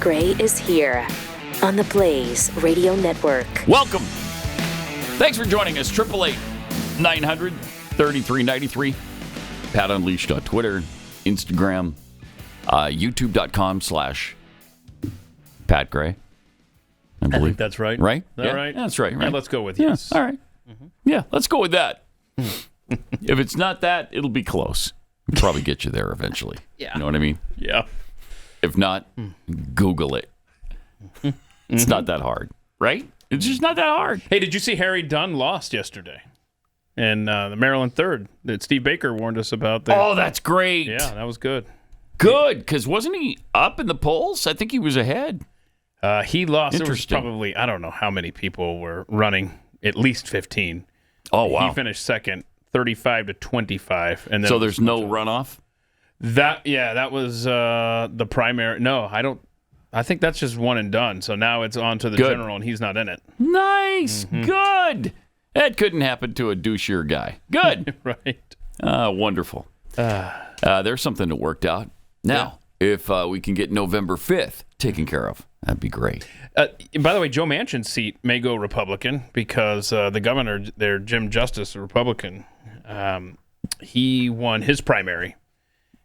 Gray is here on the Blaze Radio Network. Welcome. Thanks for joining us. 888-900-3393. Pat Unleashed on Twitter, Instagram, youtube.com/Pat Gray. I think that's right. Right? Is that yeah, right? That's right. Yeah, let's go with yes. All right. Mm-hmm. Yeah, let's go with that. If it's not that, it'll be close. We'll probably get you there eventually. Yeah. You know what I mean? Yeah. If not, Google it. It's not that hard, right? It's just not that hard. Hey, did you see Harry Dunn lost yesterday? And the Maryland third that Steve Baker warned us about. Oh, that's great. Yeah, that was good. Good, because wasn't he up in the polls? I think he was ahead. He lost. There was probably, I don't know how many people were running, at least 15. Oh, wow. He finished second, 35-25. And then so there's no runoff? That was the primary. No, I think that's just one and done. So now it's on to the general, and he's not in it. Nice. Mm-hmm. Good. That couldn't happen to a douchier guy. Good. Right. Wonderful. There's something that worked out. Now, if we can get November 5th taken care of, that'd be great. By the way, Joe Manchin's seat may go Republican because the governor there, Jim Justice, a Republican, he won his primary.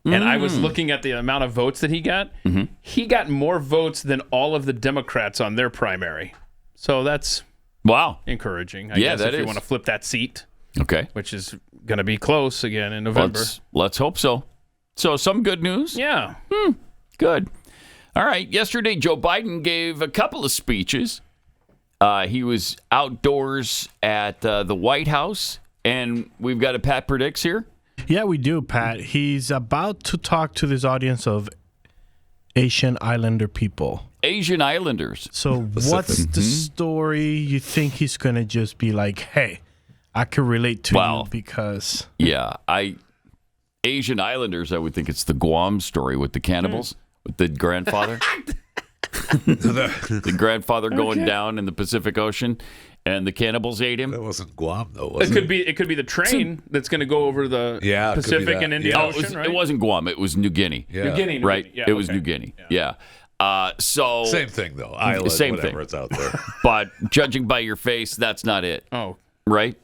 And I was looking at the amount of votes that he got. Mm-hmm. He got more votes than all of the Democrats on their primary. So that's encouraging, I guess, if you want to flip that seat. Okay. Which is going to be close again in November. Let's hope so. So some good news? Yeah. Good. All right. Yesterday, Joe Biden gave a couple of speeches. He was outdoors at the White House, and we've got a Pat Predicts here. Yeah, we do, Pat. He's about to talk to this audience of Asian Islander people. Asian Islanders. So what's the story you think he's going to just be like, hey, I can relate to you because... Yeah, Asian Islanders, I would think it's the Guam story with the cannibals, with the grandfather. The grandfather going down in the Pacific Ocean. And the cannibals ate him. That wasn't Guam, though, was it? It could be the train that's going to go over the Pacific and Indian Ocean, right? It wasn't Guam. It was New Guinea. Yeah. New Guinea. Right? Yeah, it was New Guinea. Yeah. So same thing, though. Island, same whatever, thing. it's out there. But judging by your face, that's not it. Oh. Right?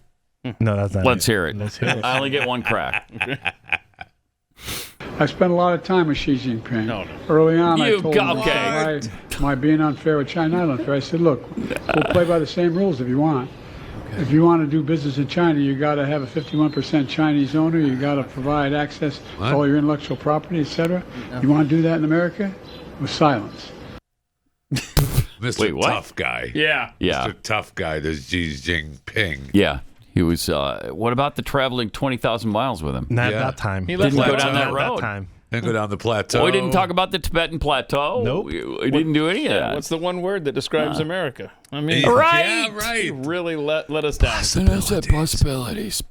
No, that's not Let's it. hear it. Let's hear it. I only get one crack. I spent a lot of time with Xi Jinping. No. Early on, I You told go- him okay. my being unfair with China, not unfair. I said, look, we'll play by the same rules if you want. If you want to do business in China, you got to have a 51% Chinese owner. You got to provide access to all your intellectual property, etc. You want to do that in America? With silence. Mr. Wait, what? Tough Guy. Yeah. Yeah. Mr. Tough Guy, there's Xi Jinping. Yeah. He was, what about the traveling 20,000 miles with him? Not that time. He left Didn't go that down that Not road. that time. Then go down the plateau. Oh, we didn't talk about the Tibetan Plateau. Nope. We didn't do any of that. What's the one word that describes America? I mean, Right. Yeah, right. he really let us down. And I said possibilities.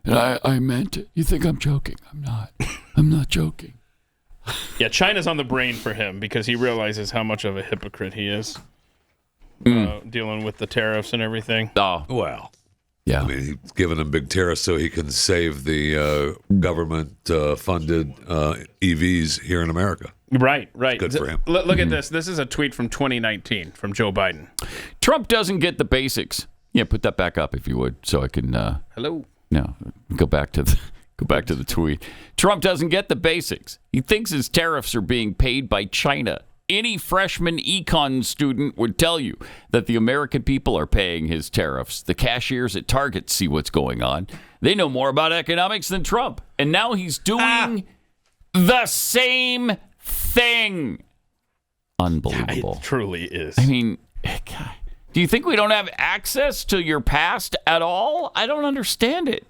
And I meant it. You think I'm joking? I'm not. I'm not joking. Yeah, China's on the brain for him because he realizes how much of a hypocrite he is dealing with the tariffs and everything. Oh, Well, yeah. I mean, he's giving them big tariffs so he can save the government-funded EVs here in America. Right. Good for him. Look at this. This is a tweet from 2019 from Joe Biden. Trump doesn't get the basics. Yeah, put that back up if you would, so I can. Hello. No, go back to the tweet. Trump doesn't get the basics. He thinks his tariffs are being paid by China. Any freshman econ student would tell you that the American people are paying his tariffs. The cashiers at Target see what's going on. They know more about economics than Trump. And now he's doing the same thing. Unbelievable. It truly is. I mean, God, do you think we don't have access to your past at all? I don't understand it.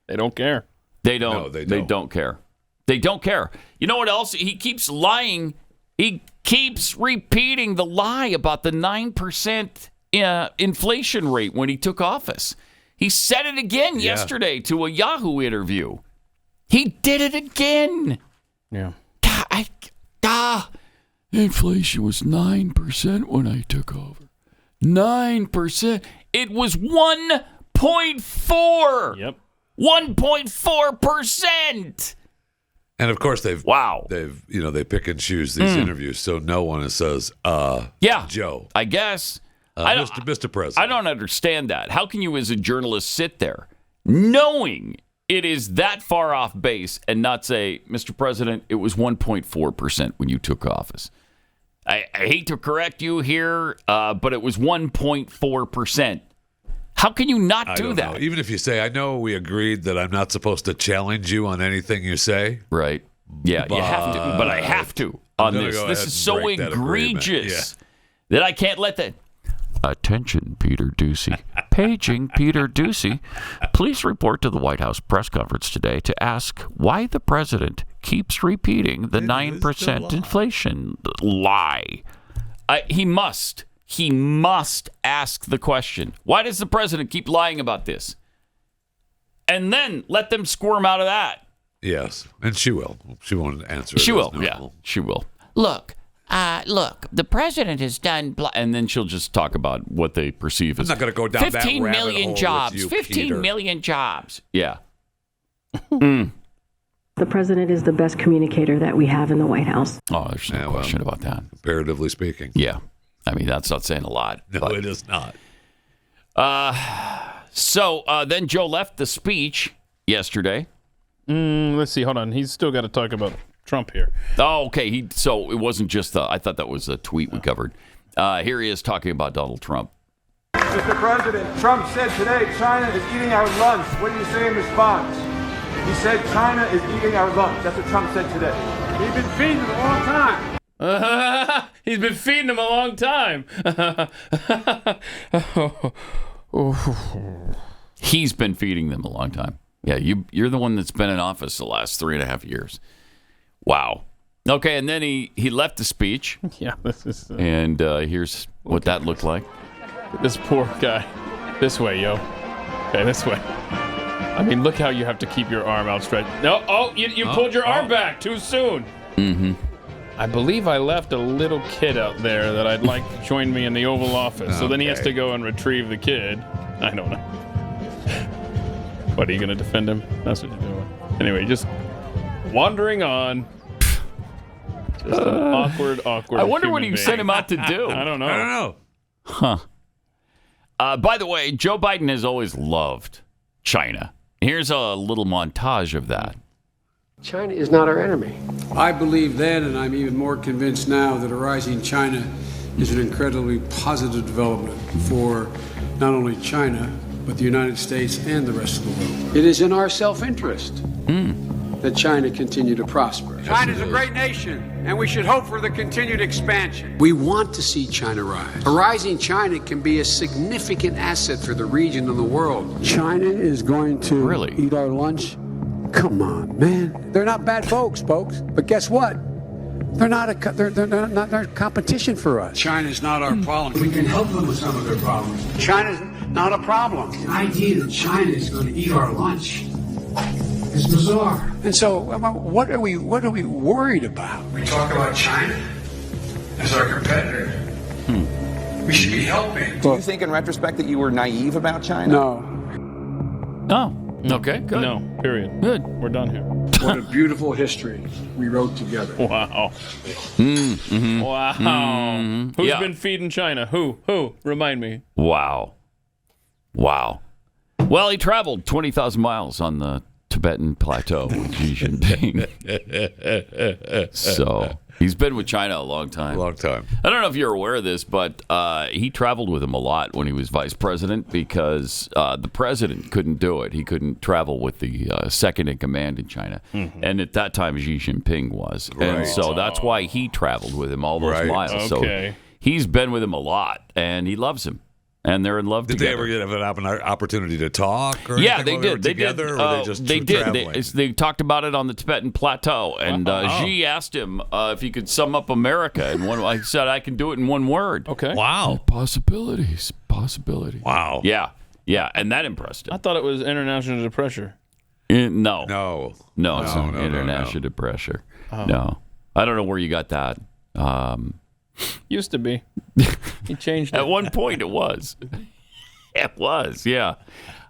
They don't care. They don't. No, they They don't. don't care. They don't care. You know what else? He keeps lying. He keeps repeating the lie about the 9% inflation rate when he took office. He said it again yesterday to a Yahoo interview. He did it again. Yeah. Inflation was 9% when I took over. 9%. It was 1.4. Yep. 1.4%. And of course they pick and choose these interviews, so no one says, Joe. I guess. Mr. President. I don't understand that. How can you as a journalist sit there knowing it is that far off base and not say, Mr. President, it was 1.4% when you took office. I hate to correct you here, but it was 1.4%. How can you not do that? Know. Even if you say, I know we agreed that I'm not supposed to challenge you on anything you say. Right. Yeah, you have to. But I have to on this. This is so egregious that I can't let that. Attention, Peter Doocy. Paging Peter Doocy. Please report to the White House press conference today to ask why the president keeps repeating the 9% inflation lie. He must ask the question. Why does the president keep lying about this? And then let them squirm out of that. Yes, and she will. She won't answer. She will. Yeah, she will. Look, the president has done, and then she'll just talk about what they perceive as. I'm not going to go down 15 that rabbit million hole jobs. with you, 15 Peter. million jobs. Yeah. The president is the best communicator that we have in the White House. Oh, there's no question about that. Comparatively speaking. Yeah. I mean, that's not saying a lot. No, it is not. So then Joe left the speech yesterday. Let's see. Hold on. He's still got to talk about Trump here. Oh, okay. So it wasn't just I thought that was a tweet we covered. Here he is talking about Donald Trump. Mr. President, Trump said today China is eating our lunch. What do you say in response? He said China is eating our lunch. That's what Trump said today. He's been feeding them a long time. He's been feeding him a long time. He's been feeding them a long time. Yeah, you're the one that's been in office the last 3.5 years. Wow. Okay, and then he left the speech. Yeah, this is. And here's what that looked like. This poor guy. This way, yo. Okay, this way. I mean, look how you have to keep your arm outstretched. No, you pulled your arm back too soon. Mm-hmm. I believe I left a little kid out there that I'd like to join me in the Oval Office. So then he has to go and retrieve the kid. I don't know. What, are you going to defend him? That's what you're doing. Anyway, just wandering on. Just an awkward. I wonder what he sent him out to do. I don't know. Huh. By the way, Joe Biden has always loved China. Here's a little montage of that. China is not our enemy. I believe then, and I'm even more convinced now, that a rising China is an incredibly positive development for not only China, but the United States and the rest of the world. It is in our self-interest that China continue to prosper. China is a great nation, and we should hope for the continued expansion. We want to see China rise. A rising China can be a significant asset for the region and the world. China is going to eat our lunch. Come on, man. They're not bad folks, but guess what? They're not they're competition for us. China's not our problem. We can help them with some of their problems. China's not a problem. The idea that China is going to eat our lunch is bizarre. And so, what are we worried about? We talk about China as our competitor. We should be helping. Do you think, in retrospect, that you were naive about China? No. Oh. Okay, good. No, period. Good. We're done here. What a beautiful history we wrote together. Wow. Wow. Who's been feeding China? Who? Remind me. Wow. Well, he traveled 20,000 miles on the Tibetan plateau with Xi Jinping. So he's been with China a long time. I don't know if you're aware of this, but he traveled with him a lot when he was vice president because the president couldn't do it. He couldn't travel with the second in command in China. And at that time, Xi Jinping was. And so that's why he traveled with him all those miles. Okay. So he's been with him a lot, and he loves him. And they're in love together. Did they ever have an opportunity to talk? Or yeah, they did. They did. Or were they just traveling? They talked about it on the Tibetan plateau, and Xi asked him if he could sum up America in one. I said I can do it in one word. Okay. Wow. Possibilities. Wow. Yeah, and that impressed him. I thought it was international pressure. No, it's not international pressure. No, I don't know where you got that. Used to be. He changed it. At one point, it was. It was, yeah.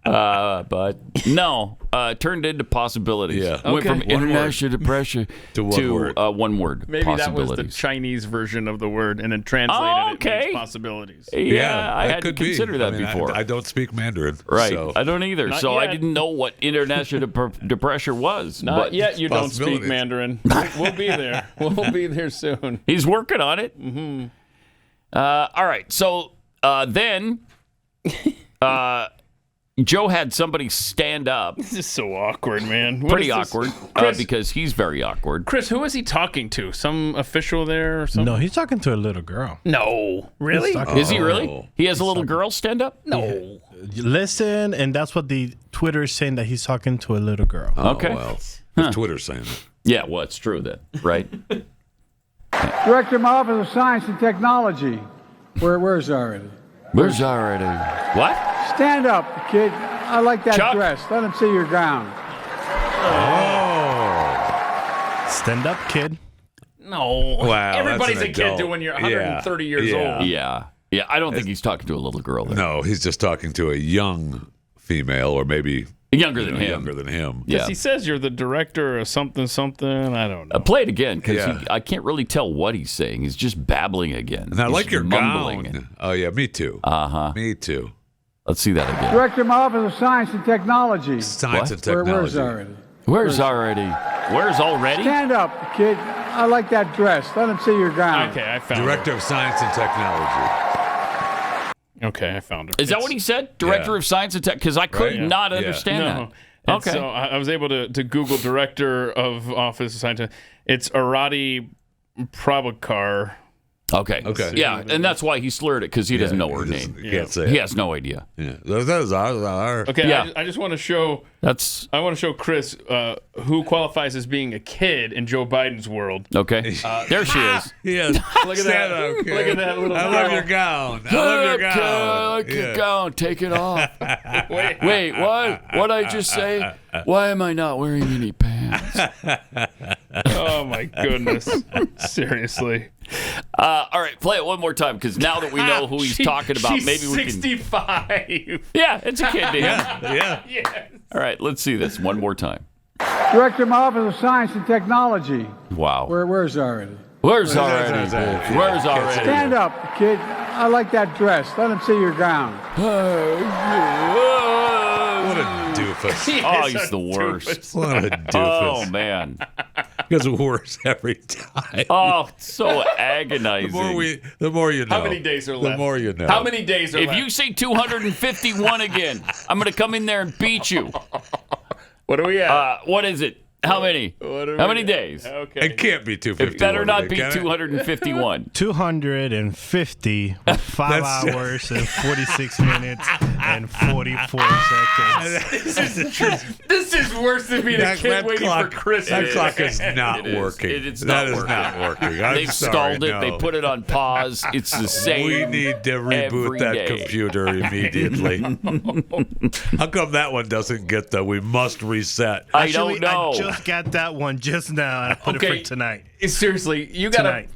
But no, turned into possibilities. Yeah. Went from One international depression to one word. Maybe that was the possibilities. Chinese version of the word, and then translated it means possibilities. Yeah, I that hadn't could be. considered that I mean, before. I don't speak Mandarin. Right. So. I don't either. Not So I yet. didn't know what international depression was. Not but yet. You don't speak possibilities. Mandarin. We'll be there. We'll be there soon. He's working on it. Mm-hmm. All right. So then Joe had somebody stand up. This is so awkward, man. What Pretty is this? awkward Chris, because he's very awkward. Chris, who is he talking to? Some official there or something? No, he's talking to a little girl. No. Really? Is he really? He has a little girl stand up? No. Listen, and that's what the Twitter is saying, that he's talking to a little girl. Okay. Well, if Twitter's saying it. Yeah, well, it's true then, right? Director of my Office of Science and Technology. Where's already? Where's already? What? Stand up, kid. I like that Chuck? dress. Let him see your gown. Stand up, kid. No. Wow, Everybody's that's a an kid adult. when you're 130 years Yeah. old. Yeah. Yeah, I don't think he's talking to a little girl there. No, he's just talking to a young female, or maybe Younger than him. Younger than him. Yeah. He says you're the director of something. I don't know. Play it again, because Yeah. I can't really tell what he's saying. He's just babbling again. And I He's like your mumbling. gown. Oh yeah, me too. Uh-huh. Me too. Let's see that again. Director of my Office of Science and Technology. Science What? and Where's technology. already? Where's already? Stand up, kid. I like that dress. Let him see your gown. Okay, I found Director of Science and Technology. it. Okay, I found it. Is that what he said? Director Yeah. of Science and Tech? Because I could Right? not Yeah. understand No. that. And Okay. So I was able to Google Director of Office of Science. It's Arati Prabhakar. Okay. Okay. Yeah, and that's why he slurred it, because he doesn't know her name. He can't say He it. has no idea. Yeah. Those are. Okay, Yeah. I just want to show. I want to show Chris who qualifies as being a kid in Joe Biden's world. Okay. There she is. Yes. Look at that! Stand up, kid. Look at that little. I love your gown. I love your gown. Get gown. Take it off. Wait, what? What'd I just say? Why am I not wearing any pants? Oh my goodness! Seriously. All right, play it one more time, because now that we know who he's talking about, she's maybe we 65. can. Yeah, it's a kid to him. Yeah. Yes. All right, let's see this one more time. Director of my Office of Science and Technology. Wow. Where's already? Where's already? Where's already? Stand up, kid. I like that dress. Let him see your gown. What a doofus. Oh, he's the worst. What a doofus. Oh, man. He gets worse every time. Oh, so agonizing. The more you know. How many days are left? The more you know. How many days are If left? you say 251 again, I'm going to come in there and beat you. What are we at? What is it? How many? How many days? Okay. It can't be 251. It better not be can it? 251. 250 with 5 That's- hours and 46 minutes and 44 seconds. This is worse than being a kid waiting for Christmas. That clock is not working. It's That not is working. not working. I'm They've sorry, stalled it. no. They put it on pause. It's the same. We need to reboot every that day. computer immediately. How come that one doesn't get the we must reset? I Actually, don't know. I just got that one just now, and I put it for tonight. Seriously, you gotta Tonight.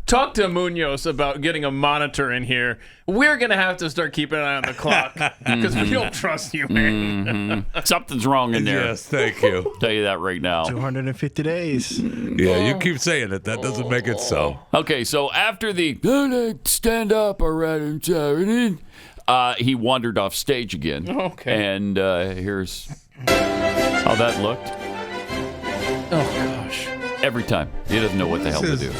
talk to Munoz about getting a monitor in here. We're gonna have to start keeping an eye on the clock because we don't trust you, man. Something's wrong in there. Yes, thank you. Tell you that right now. 250 days. Yeah, you keep saying it. That doesn't make it so. Okay, so after the stand up already, he wandered off stage again. Okay. And here's how that looked. Oh gosh. Every time. He doesn't know what the hell to do.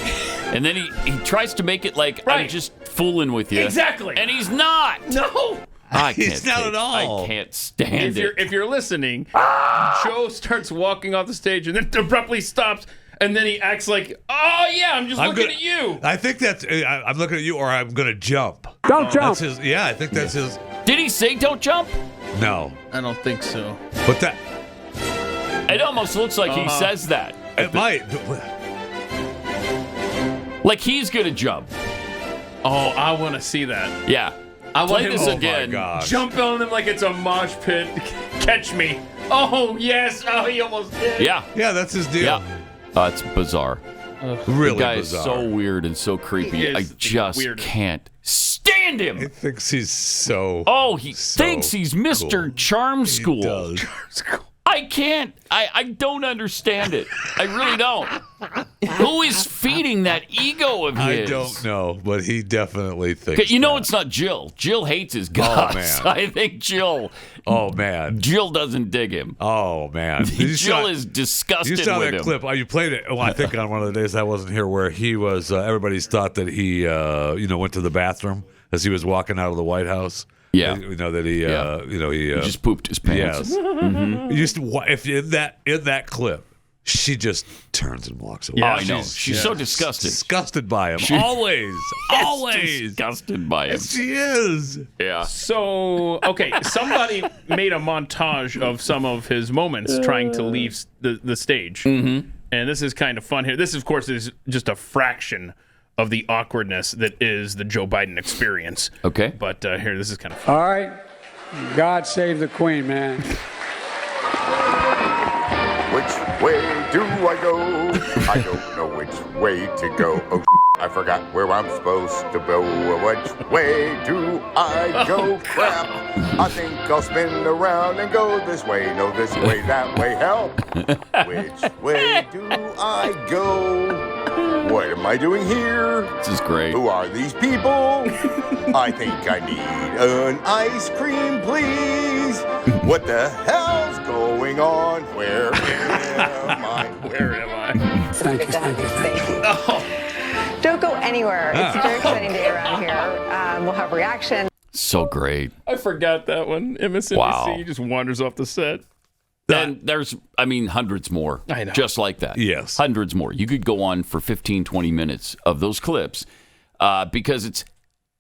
And then he tries to make it like, I'm Right. just fooling with you. Exactly. And he's not. No. I He's can't not at all. I can't stand it. If you're listening, Joe starts walking off the stage and then abruptly stops, and then he acts like, "Oh yeah, I'm just looking at you." I think that's. I'm looking at you, or I'm going to jump. Don't jump. That's his. Yeah, I think that's his. Did he say don't jump? No, I don't think so. but that It almost looks like he says that. it might. Like he's going to jump. Oh, I want to see that. Yeah. I want Play him this to again. gosh. jump on him like it's a mosh pit. Catch me. Oh yes. Oh, he almost did. Yeah. Yeah, that's his deal. Yeah. It's bizarre. Really the guy bizarre. is so weird and so creepy. I just can't stand him. He thinks he's so. Oh, he thinks he's Mr. Cool. Charm School. He does. I can't. I don't understand it. I really don't. Who is feeding that ego of his? I don't know, but he definitely thinks. You know it's not Jill. Jill hates his guts. man. I think Jill. Oh man. Jill doesn't dig him. Oh man. Jill is disgusted You saw with that him. clip. Oh, you played it. Well, I think on one of the days I wasn't here, where he was. Everybody's thought that he, went to the bathroom as he was walking out of the White House. Yeah. You know that he, he just pooped his pants. Yes. Mm-hmm. If in that clip, she just turns and walks away. Yeah, I know. She's so disgusted. Disgusted by him. Always. Disgusted by him. She is. Yeah. So, okay, somebody made a montage of some of his moments trying to leave the stage. Mm-hmm. And this is kind of fun here. This, of course, is just a fraction of the awkwardness that is the Joe Biden experience. Okay. But here, this is kind of fun. All right. God save the Queen, man. Which way do I go? I don't know which way to go. Oh, I forgot where I'm supposed to go. Which way do I go? Crap. I think I'll spin around and go this way. No, this way, that way. Help. Which way do I go? What am I doing here? This is great. Who are these people? I think I need an ice cream, please. What the hell's going on? Where am I? Where am I? Thank you. Oh. Don't go anywhere. It's a very exciting day around here. We'll have reaction. So great. I forgot that one. MSNBC Wow. just wanders off the set. And there's, hundreds more. I know. Just like that. Yes. Hundreds more. You could go on for 15, 20 minutes of those clips because it's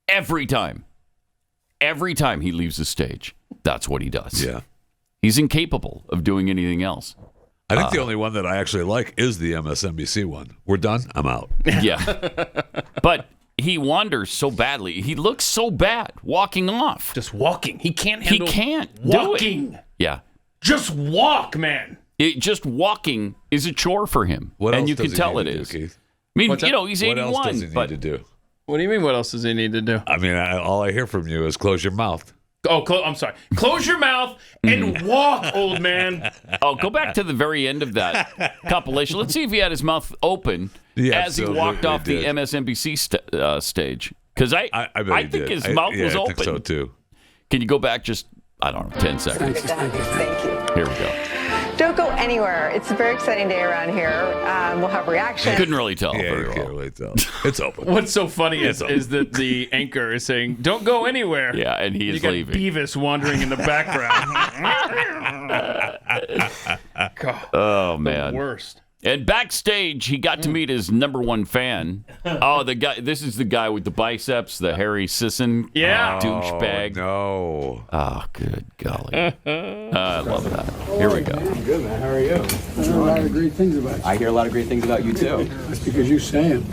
every time he leaves the stage, that's what he does. Yeah. He's incapable of doing anything else. I think the only one that I actually like is the MSNBC one. We're done. I'm out. Yeah. But he wanders so badly. He looks so bad walking off. Just walking. He can't handle walking. Do it. Yeah. Just walk, man. Just walking is a chore for him. What else and you does can he tell need it to do, is. Keith? I mean, What's that? he's What 81. else does he need to do? What do you mean? What else does he need to do? I mean, all I hear from you is close your mouth. Oh, I'm sorry. Close your mouth and walk, old man. Oh, go back to the very end of that compilation. Let's see if he had his mouth open as he walked off the MSNBC stage. Because I think his mouth was open. I think so, too. Can you go back just, 10 seconds? Thank you. Here we go. Don't go anywhere. It's a very exciting day around here. We'll have reaction. Couldn't really tell. Yeah, very you well. can't really tell. It's open. What's so funny is that the anchor is saying, "Don't go anywhere." Yeah, and he is leaving. You got Beavis wandering in the background. God, Oh, man. the worst. And backstage, he got to meet his number one fan. Oh, the guy. This is the guy with the biceps, the Harry Sisson douchebag. No. Oh, good golly. I love that. Here we go. I'm good, man. How are you? I hear a lot of great things about you. I hear a lot of great things about you too. That's because you say them.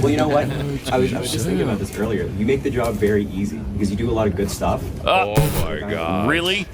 Well, you know what? I was just thinking about this earlier. You make the job very easy because you do a lot of good stuff. Oh my God. Really?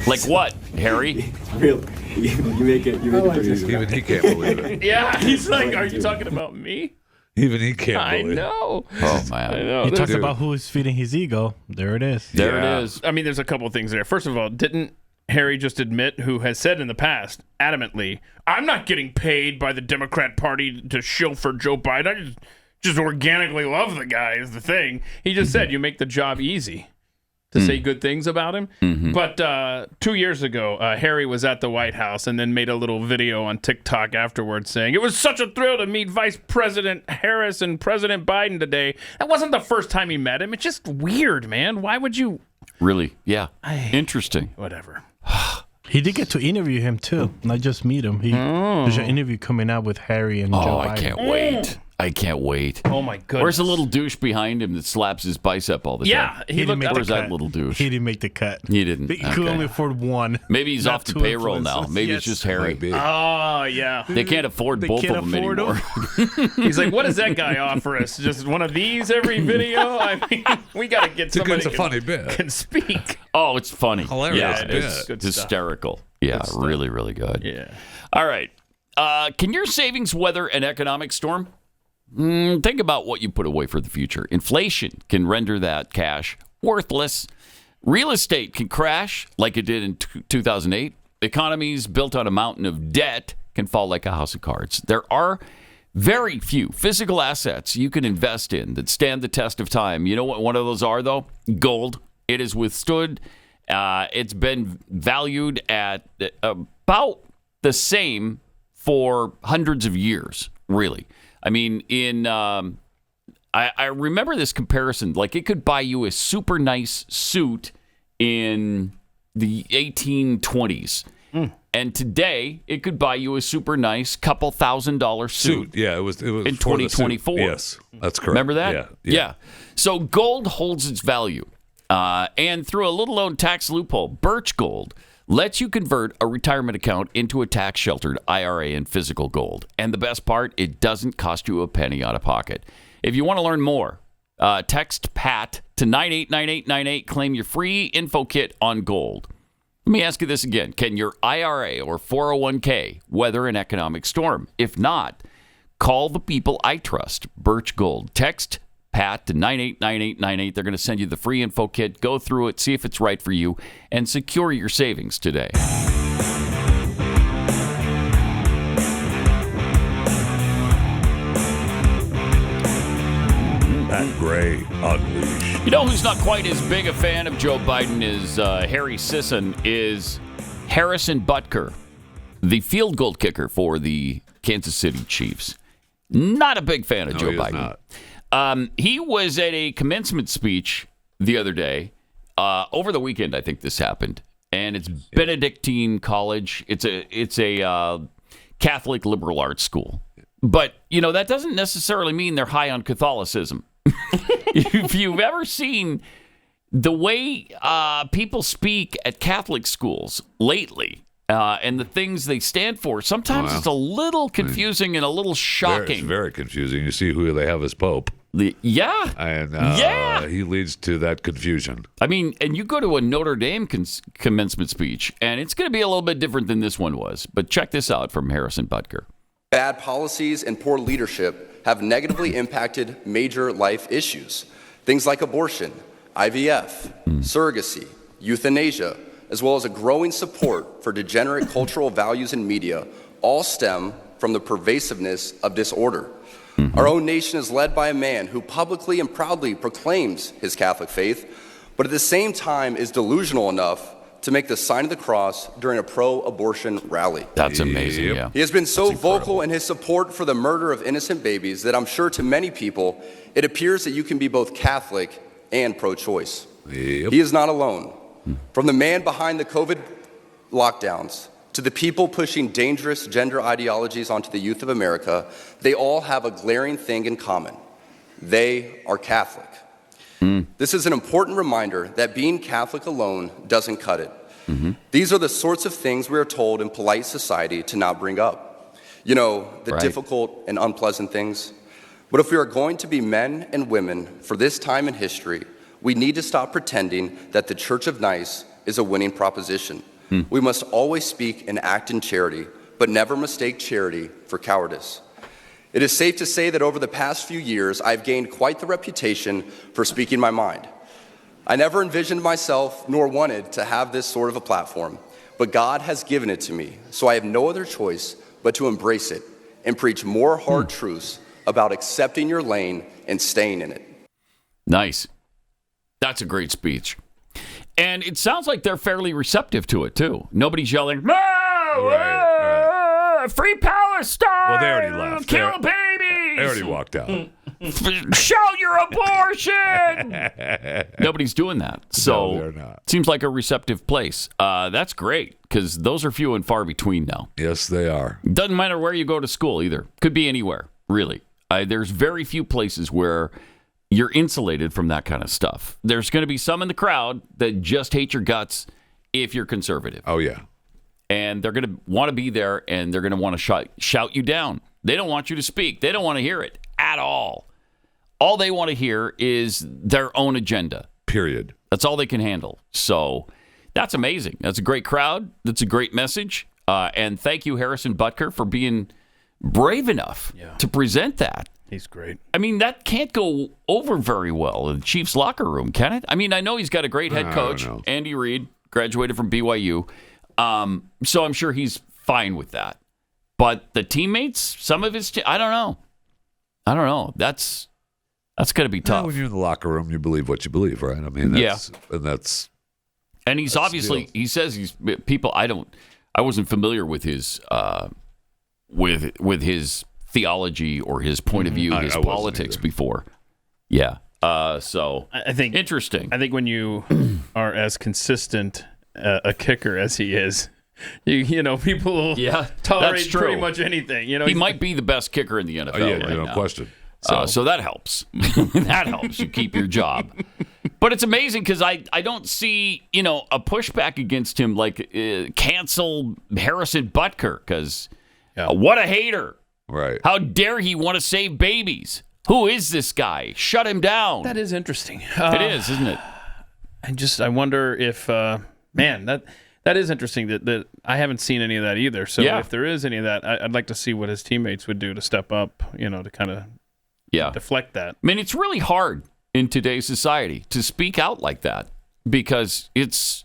Like what, Harry? Really, you make it pretty easy. Even he can't believe it. Yeah, he's like, "Are you talking about me?" Even he can't I believe it. know. Oh, man. I know. You talked There's- about who is feeding his ego. There it is. There Yeah. it is. I mean, there's a couple of things there. First of all, didn't Harry just admit, who has said in the past, adamantly, "I'm not getting paid by the Democrat Party to shill for Joe Biden. I just organically love the guy," is the thing. He just said, you make the job easy to say good things about him. But 2 years ago, Harry was at the White House and then made a little video on TikTok afterwards saying, "It was such a thrill to meet Vice President Harris and President Biden today." That wasn't the first time he met him. It's just weird, man. Why would you? Really? Yeah. Interesting. Whatever. He did get to interview him too, not just meet him. There's an interview coming out with Harry and Joe Biden. I can't wait. I can't wait. Oh, my goodness. Where's the little douche behind him that slaps his bicep all the time? Yeah, He didn't make the Where's cut. that little douche? He didn't make the cut. He didn't. He could Okay. only afford one. Maybe he's Not off the two payroll now. influencers. Maybe it's Yes. just Harry. Might be. Oh, yeah. They can't afford They both can't of them afford anymore. He's like, "What does that guy offer us? Just one of these every video?" I mean, we got to get somebody It's a who funny bit. can speak. Oh, it's funny. Hilarious Yeah, bit. it's Good stuff. hysterical. Yeah, really, really good. Yeah. All right. Can your savings weather an economic storm? Think about what you put away for the future. Inflation can render that cash worthless. Real estate can crash like it did in 2008. Economies built on a mountain of debt can fall like a house of cards. There are very few physical assets you can invest in that stand the test of time. You know what one of those are, though? Gold. It has withstood. It's been valued at about the same for hundreds of years, really. I mean, I remember this comparison. Like, it could buy you a super nice suit in the 1820s. And today, it could buy you a super nice couple $1,000 suit. Yeah, it was in 2024. Yes, that's correct. Remember that? Yeah. So gold holds its value. And through a little known tax loophole, Birch Gold lets you convert a retirement account into a tax-sheltered IRA in physical gold. And the best part, it doesn't cost you a penny out of pocket. If you want to learn more, text PAT to 989898. Claim your free info kit on gold. Let me ask you this again. Can your IRA or 401k weather an economic storm? If not, call the people I trust, Birch Gold. Text PAT to 989898. They're going to send you the free info kit. Go through it, see if it's right for you, and secure your savings today. Pat Gray Unleashed. You know who's not quite as big a fan of Joe Biden as Harry Sisson is Harrison Butker, the field goal kicker for the Kansas City Chiefs. Not a big fan of Joe Biden. He was at a commencement speech the other day. Over the weekend, I think this happened. And it's Benedictine College. It's a Catholic liberal arts school. But, you know, that doesn't necessarily mean they're high on Catholicism. If you've ever seen the way people speak at Catholic schools lately and the things they stand for, sometimes it's a little confusing and a little shocking. It's very confusing. You see who they have as Pope. And he leads to that confusion. I mean, and you go to a Notre Dame commencement speech, and it's going to be a little bit different than this one was. But check this out from Harrison Butker. Bad policies and poor leadership have negatively impacted major life issues. Things like abortion, IVF, surrogacy, euthanasia, as well as a growing support for degenerate cultural values in media, all stem from the pervasiveness of disorder. Our own nation is led by a man who publicly and proudly proclaims his Catholic faith, but at the same time is delusional enough to make the sign of the cross during a pro-abortion rally. That's amazing, yeah. He has been so vocal in his support for the murder of innocent babies that I'm sure to many people, it appears that you can be both Catholic and pro-choice. He is not alone. From the man behind the COVID lockdowns to the people pushing dangerous gender ideologies onto the youth of America, they all have a glaring thing in common. They are Catholic. This is an important reminder that being Catholic alone doesn't cut it. These are the sorts of things we are told in polite society to not bring up. You know, the difficult and unpleasant things. But if we are going to be men and women for this time in history, we need to stop pretending that the Church of Nice is a winning proposition. We must always speak and act in charity, but never mistake charity for cowardice. It is safe to say that over the past few years, I've gained quite the reputation for speaking my mind. I never envisioned myself nor wanted to have this sort of a platform, but God has given it to me, so I have no other choice but to embrace it and preach more hard truths about accepting your lane and staying in it. Nice. That's a great speech. And it sounds like they're fairly receptive to it, too. Nobody's yelling, "No! Free Palestine! Well, they already left. Kill babies! They already walked out. Shout your abortion!" Nobody's doing that. So they're not. Seems like a receptive place. That's great, because those are few and far between now. Yes, they are. Doesn't matter where you go to school either. Could be anywhere, really. There's very few places where you're insulated from that kind of stuff. There's going to be some in the crowd that just hate your guts if you're conservative. Oh, yeah. And they're going to want to be there, and they're going to want to shout you down. They don't want you to speak. They don't want to hear it at all. All they want to hear is their own agenda. Period. That's all they can handle. So that's amazing. That's a great crowd. That's a great message. And thank you, Harrison Butker, for being brave enough to present that. He's great. I mean, that can't go over very well in the Chiefs locker room, can it? I mean, I know he's got a great head coach, Andy Reid, graduated from BYU. So I'm sure he's fine with that. But the teammates, some of his, I don't know. That's going to be tough. When you're in the locker room, you believe what you believe, right? I mean, and he's obviously, he says he's people. I wasn't familiar with his with his theology or his point of view, his politics before. Yeah. So I think interesting. I think when you are as consistent a kicker as he is, you know, people will tolerate pretty much anything. You know, he might be the best kicker in the NFL. No question. So that helps. That helps you keep your job. But it's amazing because I don't see, you know, a pushback against him like cancel Harrison Butker because what a hater. Right. How dare he want to save babies? Who is this guy? Shut him down. That is interesting. It is, isn't it? I wonder if, that is interesting that I haven't seen any of that either. So if there is any of that, I'd like to see what his teammates would do to step up, you know, to kind of deflect that. I mean, it's really hard in today's society to speak out like that because it's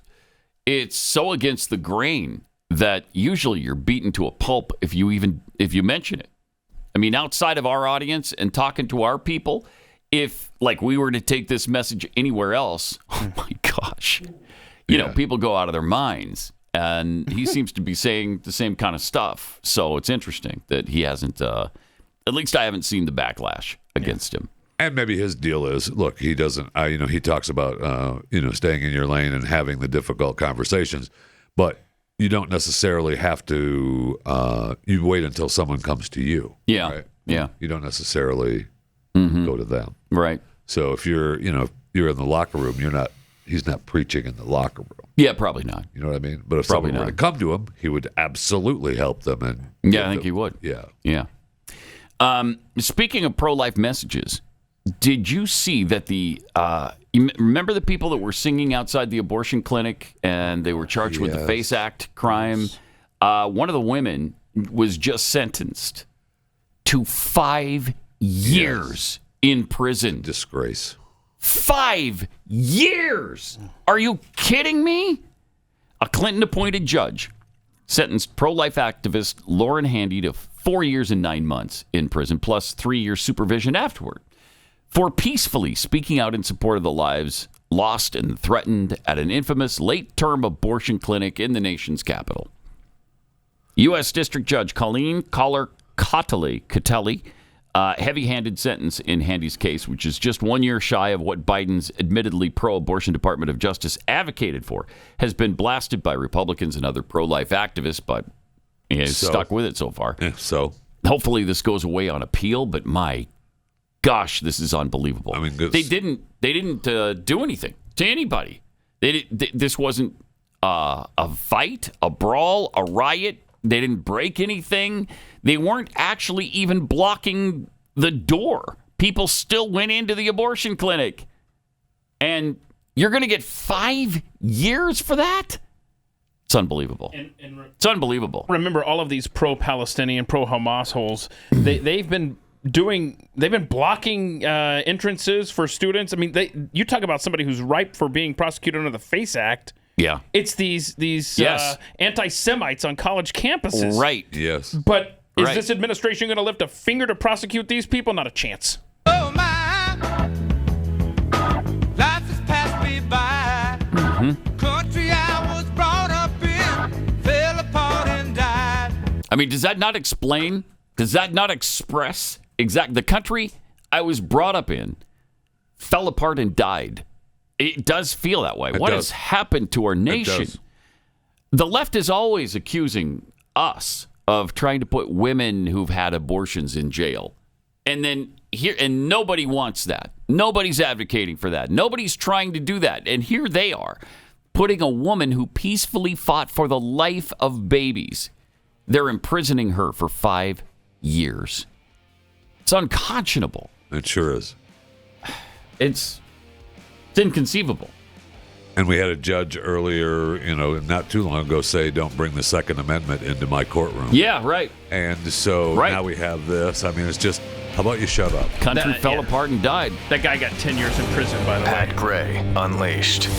so against the grain that usually you're beaten to a pulp if you mention it. I mean, outside of our audience and talking to our people, if like we were to take this message anywhere else, oh my gosh, you know, people go out of their minds. And he seems to be saying the same kind of stuff. So it's interesting that he hasn't, at least I haven't seen the backlash against him. And maybe his deal is, look, he doesn't, he talks about, staying in your lane and having the difficult conversations, but you don't necessarily have to, you wait until someone comes to you. Yeah. Right? Yeah. You don't necessarily go to them. Right. So if you're in the locker room, he's not preaching in the locker room. Yeah, probably not. You know what I mean? But if someone were to come to him, he would absolutely help them. And I think he would. Yeah. Yeah. Speaking of pro-life messages, did you see that you remember the people that were singing outside the abortion clinic and they were charged with the FACE Act crime? One of the women was just sentenced to 5 years in prison. Disgrace. 5 years! Are you kidding me? A Clinton-appointed judge sentenced pro-life activist Lauren Handy to 4 years and 9 months in prison, plus 3 years supervision afterward, for peacefully speaking out in support of the lives lost and threatened at an infamous late-term abortion clinic in the nation's capital. U.S. District Judge Colleen Catelli, heavy-handed sentence in Handy's case, which is just 1 year shy of what Biden's admittedly pro-abortion Department of Justice advocated for, has been blasted by Republicans and other pro-life activists, but he has stuck with it so far. So hopefully this goes away on appeal, but my gosh, this is unbelievable. I mean, they didn't do anything to anybody. This wasn't a fight, a brawl, a riot. They didn't break anything. They weren't actually even blocking the door. People still went into the abortion clinic. And you're going to get 5 years for that? It's unbelievable. It's unbelievable. Remember, all of these pro-Palestinian, pro-Hamas holes, they've been blocking entrances for students. I mean, you talk about somebody who's ripe for being prosecuted under the FACE Act. Yeah. It's these anti-Semites on college campuses. Right. Yes. But is this administration going to lift a finger to prosecute these people? Not a chance. Oh, my. Life has passed me by. Country I was brought up in fell apart and died. I mean, does that not explain? Does that not express the country I was brought up in fell apart and died? It does feel that way. What has happened to our nation? The left is always accusing us of trying to put women who've had abortions in jail. And nobody wants that. Nobody's advocating for that. Nobody's trying to do that. And here they are, putting a woman who peacefully fought for the life of babies. They're imprisoning her for 5 years. It's unconscionable. It sure is. It's inconceivable. And we had a judge earlier, not too long ago, say, "Don't bring the Second Amendment into my courtroom." Yeah, right. And so now we have this. I mean, it's just, how about you shut up? Country fell apart and died. That guy got 10 years in prison, by the way. Pat Gray Unleashed.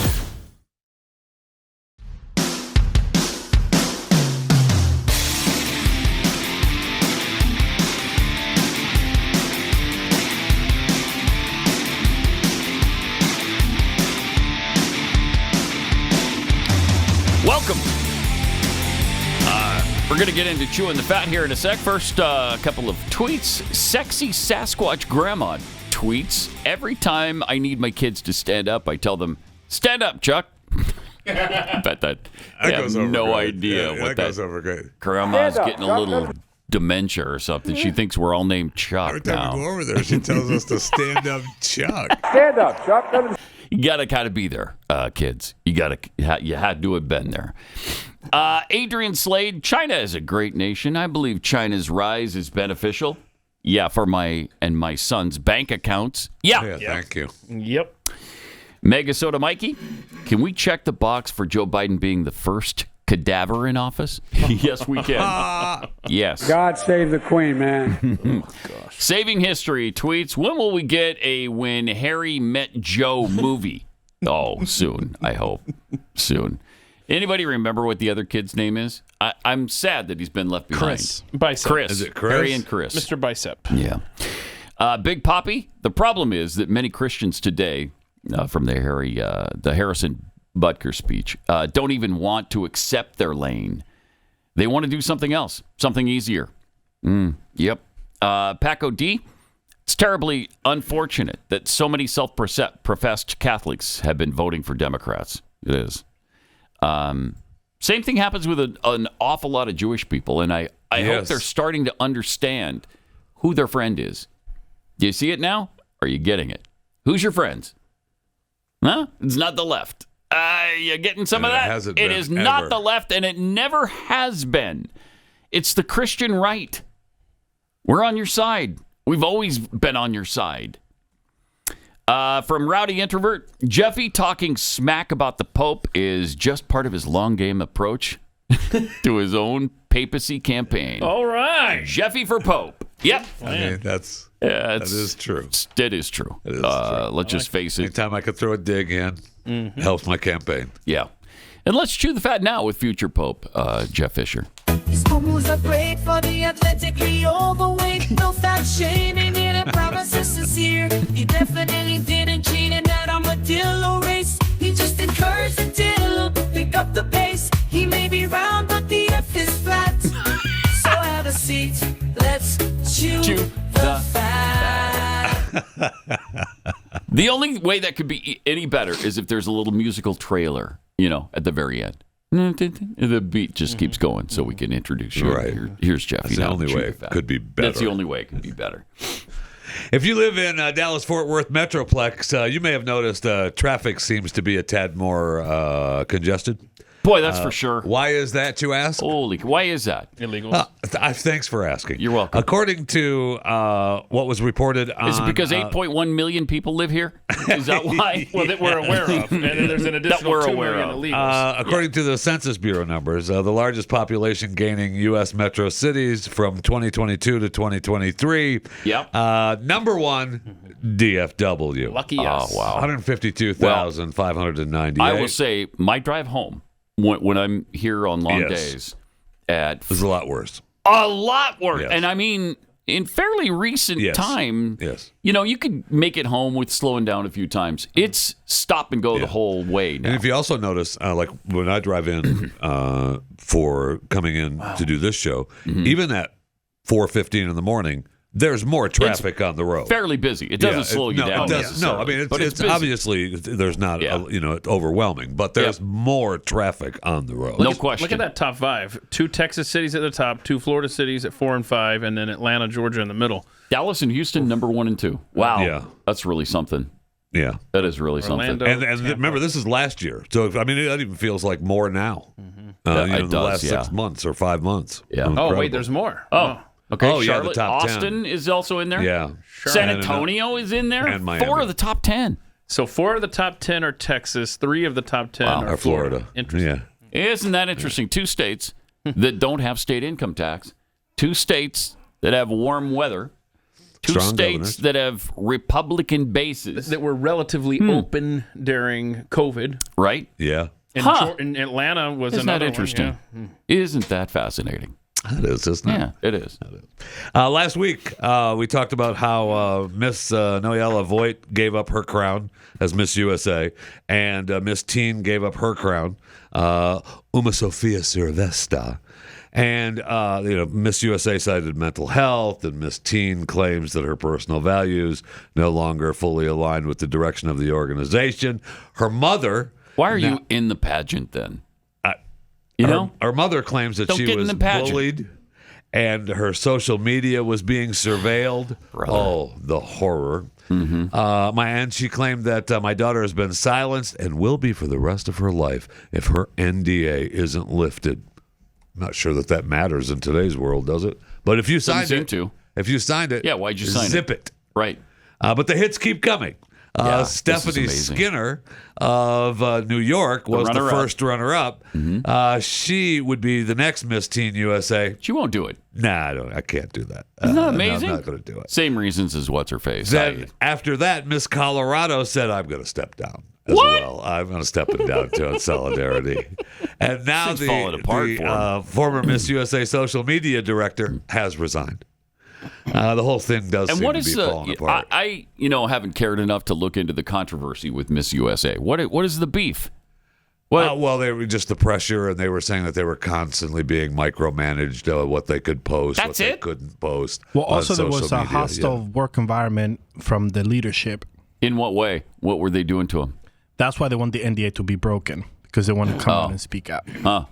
Welcome. We're going to get into chewing the fat here in a sec. First, a couple of tweets. Sexy Sasquatch Grandma tweets, every time I need my kids to stand up, I tell them, stand up, Chuck. I bet that they have no idea what that goes over great. Grandma's getting a little dementia or something. She thinks we're all named Chuck Every time now. we go over there, she tells us to stand up, Chuck. Stand up, Chuck. You got to kind of be there, kids. You had to have been there. Adrian Slade, China is a great nation. I believe China's rise is beneficial. Yeah, for my son's bank accounts. Yeah. Thank you. Yep. Mega Soda Mikey, can we check the box for Joe Biden being the first cadaver in office? Yes, we can. Yes. God save the Queen, man. Saving History tweets, when will we get a When Harry Met Joe movie? Oh, soon, I hope. Soon. Anybody remember what the other kid's name is? I'm sad that he's been left behind. Chris. Bicep. Chris. Is it Chris? Harry and Chris. Mr. Bicep. Yeah. Big Poppy, the problem is that many Christians today, from the Harrison Butker speech, don't even want to accept their lane. They want to do something else, something easier. Yep. Paco D, it's terribly unfortunate that so many self-professed Catholics have been voting for Democrats. It is. Same thing happens with an awful lot of Jewish people, and I hope they're starting to understand who their friend is. Do you see it now? Are you getting it? Who's your friends? Huh? It's not the left. You getting some of that? It is not the left, and it never has been. It's the Christian right. We're on your side. We've always been on your side. From Rowdy Introvert, Jeffy talking smack about the Pope is just part of his long game approach to his own papacy campaign. All right. Jeffy for Pope. Yep. I mean, that is true. It is true. It is true. Let's just face it. Anytime I could throw a dig in, helps my campaign. Yeah. And let's chew the fat now with future Pope Jeff Fisher. His moves are great for the athletically overweight. No fat shaming in a promises sincere. He definitely didn't cheat in that armadillo race. He just encouraged the dill, pick up the pace. He may be round, but the F is flat. So have a seat, let's chew the fat. The only way that could be any better is if there's a little musical trailer, at the very end. The beat just keeps going so we can introduce you. Right. Here's Jeff. That's the only way it could be better. That's the only way it could be better. If you live in Dallas-Fort Worth Metroplex, you may have noticed traffic seems to be a tad more congested. Boy, that's for sure. Why is that, you ask? Holy, why is that? Illegals. Thanks for asking. You're welcome. According to what was reported on... Is it because 8.1 million people live here? Is that why? Well, that we're aware of. And then there's an additional 2 million illegals. According to the Census Bureau numbers, the largest population gaining U.S. metro cities from 2022 to 2023. Yep. Number one, DFW. Lucky us. Oh, wow. 152,598. I will say, my drive home, when I'm here on long days, it was a lot worse. A lot worse. Yes. And I mean, in fairly recent time, you could make it home with slowing down a few times. It's stop and go the whole way now. And if you also notice, like when I drive in for coming in to do this show, even at 4:15 in the morning, there's more traffic on the road. Fairly busy. It doesn't slow you down. No, I mean, it's obviously there's not, overwhelming, but there's more traffic on the road. No question. Look at that top 5. 2 Texas cities at the top, 2 Florida cities at 4 and 5, and then Atlanta, Georgia in the middle. Dallas and Houston, number 1 and 2. Wow. Yeah. That's really something. Yeah. That is really Orlando, something. And remember, this is last year. So, I mean, that even feels like more now. In the last 6 months or 5 months. Yeah. Incredible. Oh, wait, there's more. Oh. Okay, Charlotte, the top 10. Austin is also in there. Yeah. San Antonio is in there. And Miami. 4 of the top 10. So 4 of the top 10 are Texas. 3 of the top 10 are Florida. Yeah. Isn't that interesting? 2 states that don't have state income tax. 2 states that have warm weather. 2 Strong states governors. that have Republican bases. That were relatively open during COVID. Right? Yeah. And Atlanta was Isn't another that interesting? one. Isn't that fascinating? That is, isn't it? Yeah, it is. Last week, we talked about how Miss Noella Voigt gave up her crown as Miss USA, and Miss Teen gave up her crown, Uma Sofia Sirvesta. And, Miss USA cited mental health, and Miss Teen claims that her personal values no longer fully aligned with the direction of the organization. Her mother... Why are you in the pageant then? Her mother claims that Don't she get in was the pageant. bullied and her social media was being surveilled. Brother. Oh, the horror. And she claimed that my daughter has been silenced and will be for the rest of her life if her NDA isn't lifted. I'm not sure that matters in today's world, does it? But if you signed it, if you signed it, yeah, why'd you sign zip it? Right. But the hits keep coming. Yeah, Stephanie this is amazing. Skinner of New York was the runner-up. first runner-up. She would be the next Miss Teen USA. She won't do it. Nah, I can't do that. Isn't that no, amazing? I'm not going to do it. Same reasons as what's-her-face. Then after that, Miss Colorado said, I'm going to step down as well. I'm going to step it down too in solidarity. And now Things falling apart for the former Miss USA social media director has resigned. The whole thing does And seem what to is be falling apart. I haven't cared enough to look into the controversy with Miss USA. What is the beef? Well, they were just the pressure, and they were saying that they were constantly being micromanaged, what they could post, what they couldn't post. Well, on also there was social a media. hostile work environment from the leadership. In what way? What were they doing to him? That's why they want the NDA to be broken, because they want to come out and speak out.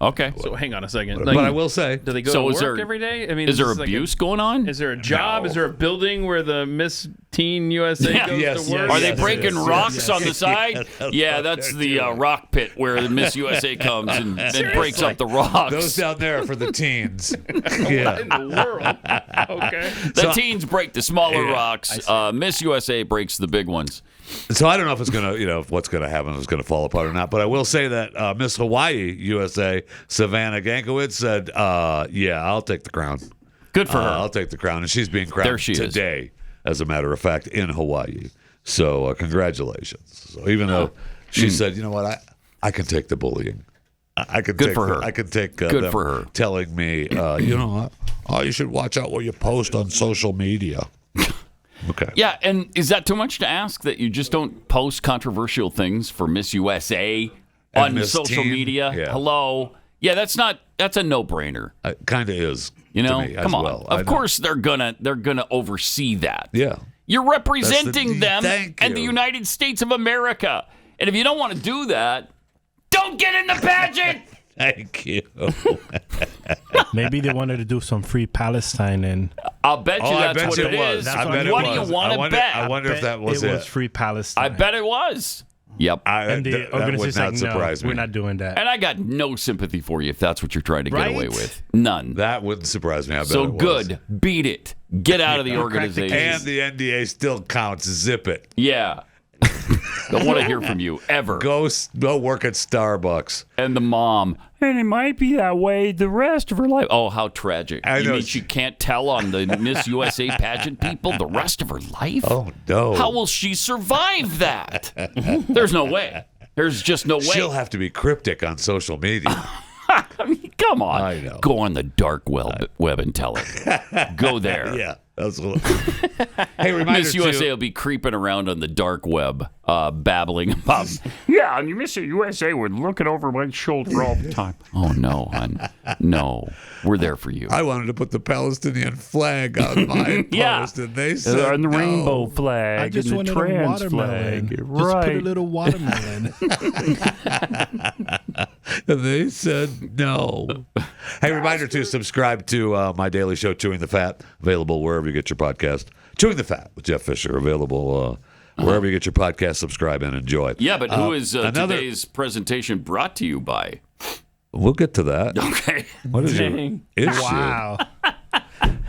Okay. So hang on a second. But I will say, do they go So to is work there- every day? I mean, is there this like abuse going on? Is there a job? No. Is there a building where the Miss Teen USA goes to work? Are they breaking rocks on the side? Yes, that's they're the doing. rock pit where the Miss USA comes and breaks up the rocks. Those down there are for the teens. What in the world? Okay. The teens break the smaller rocks. Miss USA breaks the big ones. So I don't know if it's going to, if what's going to happen is going to fall apart or not. But I will say that Miss Hawaii USA, Savannah Gankowitz, said, yeah, I'll take the crown. Good for her. I'll take the crown. And she's being crowned today, as a matter of fact, in Hawaii. So congratulations. So even though she said, you know what, I can take the bullying. I can Good take for her. I can take Good them for her. telling me, you should watch out what you post on social media. Okay. Yeah, and is that too much to ask that you just don't post controversial things for Miss USA on Miss social Teen? media? Yeah. Hello. Yeah, that's a no-brainer. It kind of is. You know, to me come as on. well. I Of know. course they're gonna oversee that. Yeah. You're representing them thank and the you. United States of America. And if you don't want to do that, don't get in the pageant. Thank you. Maybe they wanted to do some free Palestine and. I'll bet you I that's bet what you it it was. is. I bet it What was. do you want to bet? I wonder if that was it. it. It was free Palestine. I bet it was. Yep. And the that would organization's not like, surprise no, me. we're not doing that. And I got no sympathy for you if that's what you're trying to get away Right? with. None. That wouldn't surprise me. I bet So it was. good. Beat it. Get out of the And organization. the NDA still counts. Zip it. Yeah. Don't want to hear from you ever. Go work at Starbucks. And the mom. And it might be that way the rest of her life. Oh, how tragic. I You know. mean she can't tell on the Miss USA pageant people the rest of her life? Oh, no. How will she survive that? There's no way. There's just no way. She'll have to be cryptic on social media. I mean, come on. I know. Go on the dark web and tell it. Go there. Yeah. Absolutely. Hey, reminder Miss USA will be creeping around on the dark web, babbling about. Yeah, and Miss USA would look it over my shoulder all the time. Oh no, hon. No, we're there for you. I wanted to put the Palestinian flag on my Yeah. post, and they said And the no. rainbow flag. I just and the wanted a trans watermelon. flag. Just Right. put a little watermelon. And they said no. Hey, reminder to subscribe to my daily show, Chewing the Fat, available wherever you get your podcast. Chewing the Fat with Jeff Fisher, available wherever you get your podcast. Subscribe and enjoy. Yeah, but who is another? today's presentation brought to you by? We'll get to that. Okay. What is your Dang. issue? Wow.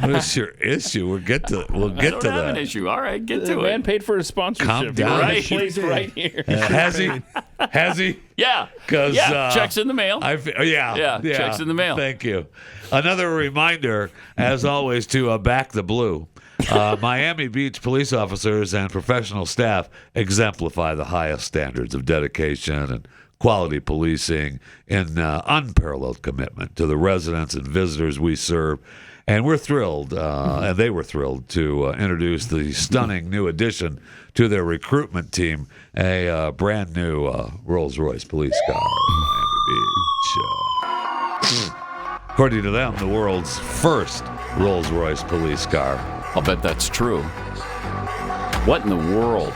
What's your issue? We'll get to I don't have that. an issue. All right, get The to man it. paid for his sponsorship. Calm down. Right, placed right here. Has he? Has he? Yeah. 'Cause, checks in the mail. Yeah, checks in the mail. Thank you. Another reminder, as always, to back the blue. Miami Beach police officers and professional staff exemplify the highest standards of dedication and quality policing and unparalleled commitment to the residents and visitors we serve. And we're thrilled, and they were thrilled, to introduce the stunning new addition to their recruitment team, a brand new Rolls-Royce police car in Miami Beach. According to them, the world's first Rolls-Royce police car. I'll bet that's true. What in the world?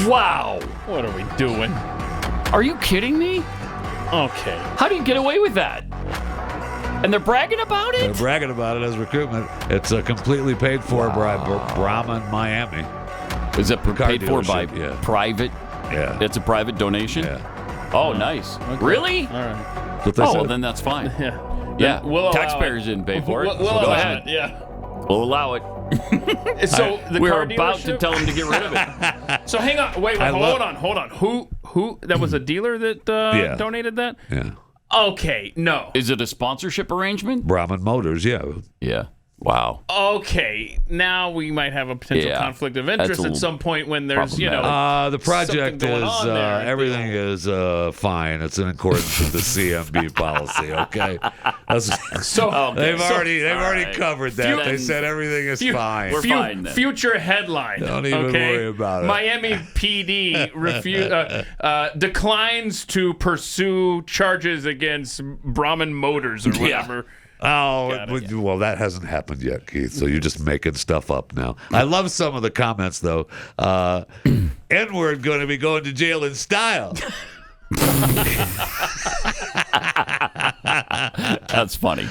Wow. What are we doing? Are you kidding me? Okay. How do you get away with that? And they're bragging about it? They're bragging about it as recruitment. It's completely paid for by Brahman Miami. Is it paid for by dealership, private? Yeah. It's a private donation? Yeah. Oh, nice. Okay. Really? All right. What they Oh, said. well, then that's fine. Yeah. Yeah. We'll allow Taxpayers it. didn't pay for it. We'll so go allow ahead. it. Yeah. We'll allow it. So the We're car about to dealership- tell them to get rid of it. So hang on. Wait. Hold on. Who? That was a dealer that donated that? Yeah. Okay. No. Is it a sponsorship arrangement? Brahman Motors, yeah. Yeah. Wow. Okay. Now we might have a potential Yeah. conflict of That's interest a at some point when there's, the project something going is on there. everything is fine. It's in accordance with the CMB policy. Okay, they've already covered that. They said everything is fine. We're fine then. Future headline. Don't even worry about it. Miami PD declines to pursue charges against Brahman Motors or whatever. Well, that hasn't happened yet, Keith. So you're just making stuff up now. I love some of the comments, though. N-word going to be going to jail in style. That's funny.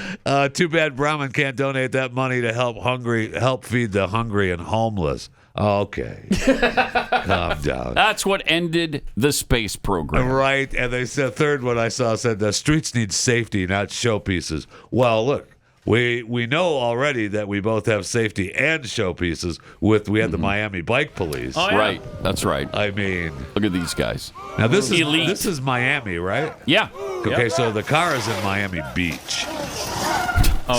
Too bad Brahman can't donate that money to help feed the hungry and homeless. Okay. Calm down. That's what ended the space program. Right. And they said, third one I saw said the streets need safety, not showpieces. Well, look, we know already that we both have safety and showpieces we had the Miami Bike Police. Oh, yeah. Right. That's right. I mean, look at these guys. Now this Elite. is Miami, right? Yeah. Okay, so the car is in Miami Beach.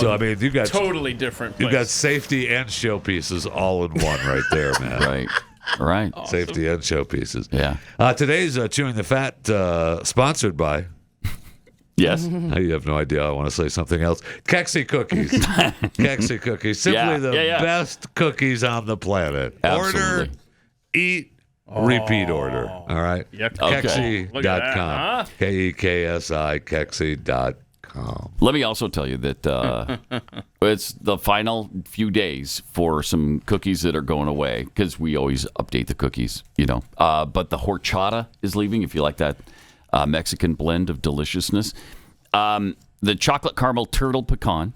So I mean, you got totally different. You got safety and showpieces all in one right there, man. Right. Awesome. Safety and showpieces. Yeah. Today's Chewing the Fat sponsored by. Yes. You have no idea. I want to say something else. Kexi Cookies. Kexi Cookies. Simply the best cookies on the planet. Absolutely. Order, eat, repeat order. All right? Okay. Kexi.com. Keki, Kexi.com. Let me also tell you that it's the final few days for some cookies that are going away because we always update the cookies, But the horchata is leaving, if you like that Mexican blend of deliciousness. The chocolate caramel turtle pecan,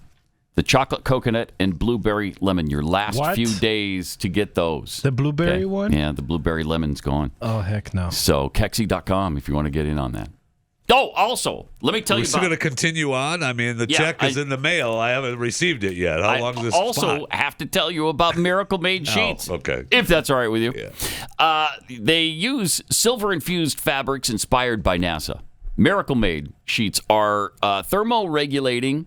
the chocolate coconut, and blueberry lemon. Your last few days to get those. The blueberry one? Yeah, the blueberry lemon's gone. Oh, heck no. So Kexi.com if you want to get in on that. Oh, also, let me tell you We're still going to continue on? I mean, the check is in the mail. I haven't received it yet. How long does this also have to tell you about Miracle Made sheets. Okay. If that's all right with you. Yeah. They use silver-infused fabrics inspired by NASA. Miracle Made sheets are thermoregulating,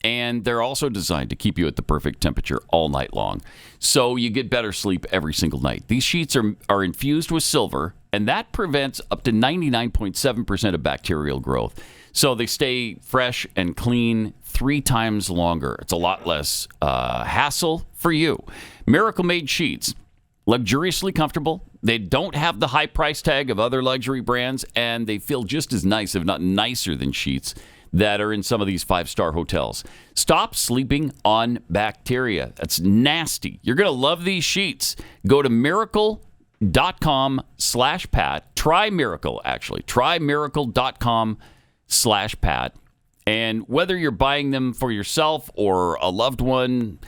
and they're also designed to keep you at the perfect temperature all night long. So you get better sleep every single night. These sheets are infused with silver, and that prevents up to 99.7% of bacterial growth. So they stay fresh and clean 3 times longer. It's a lot less hassle for you. Miracle Made sheets, luxuriously comfortable. They don't have the high price tag of other luxury brands, and they feel just as nice, if not nicer, than sheets that are in some of these 5-star hotels. Stop sleeping on bacteria. That's nasty. You're going to love these sheets. Go to miracle.com/Pat. Try Miracle, actually. Try miracle.com/Pat. And whether you're buying them for yourself or a loved one,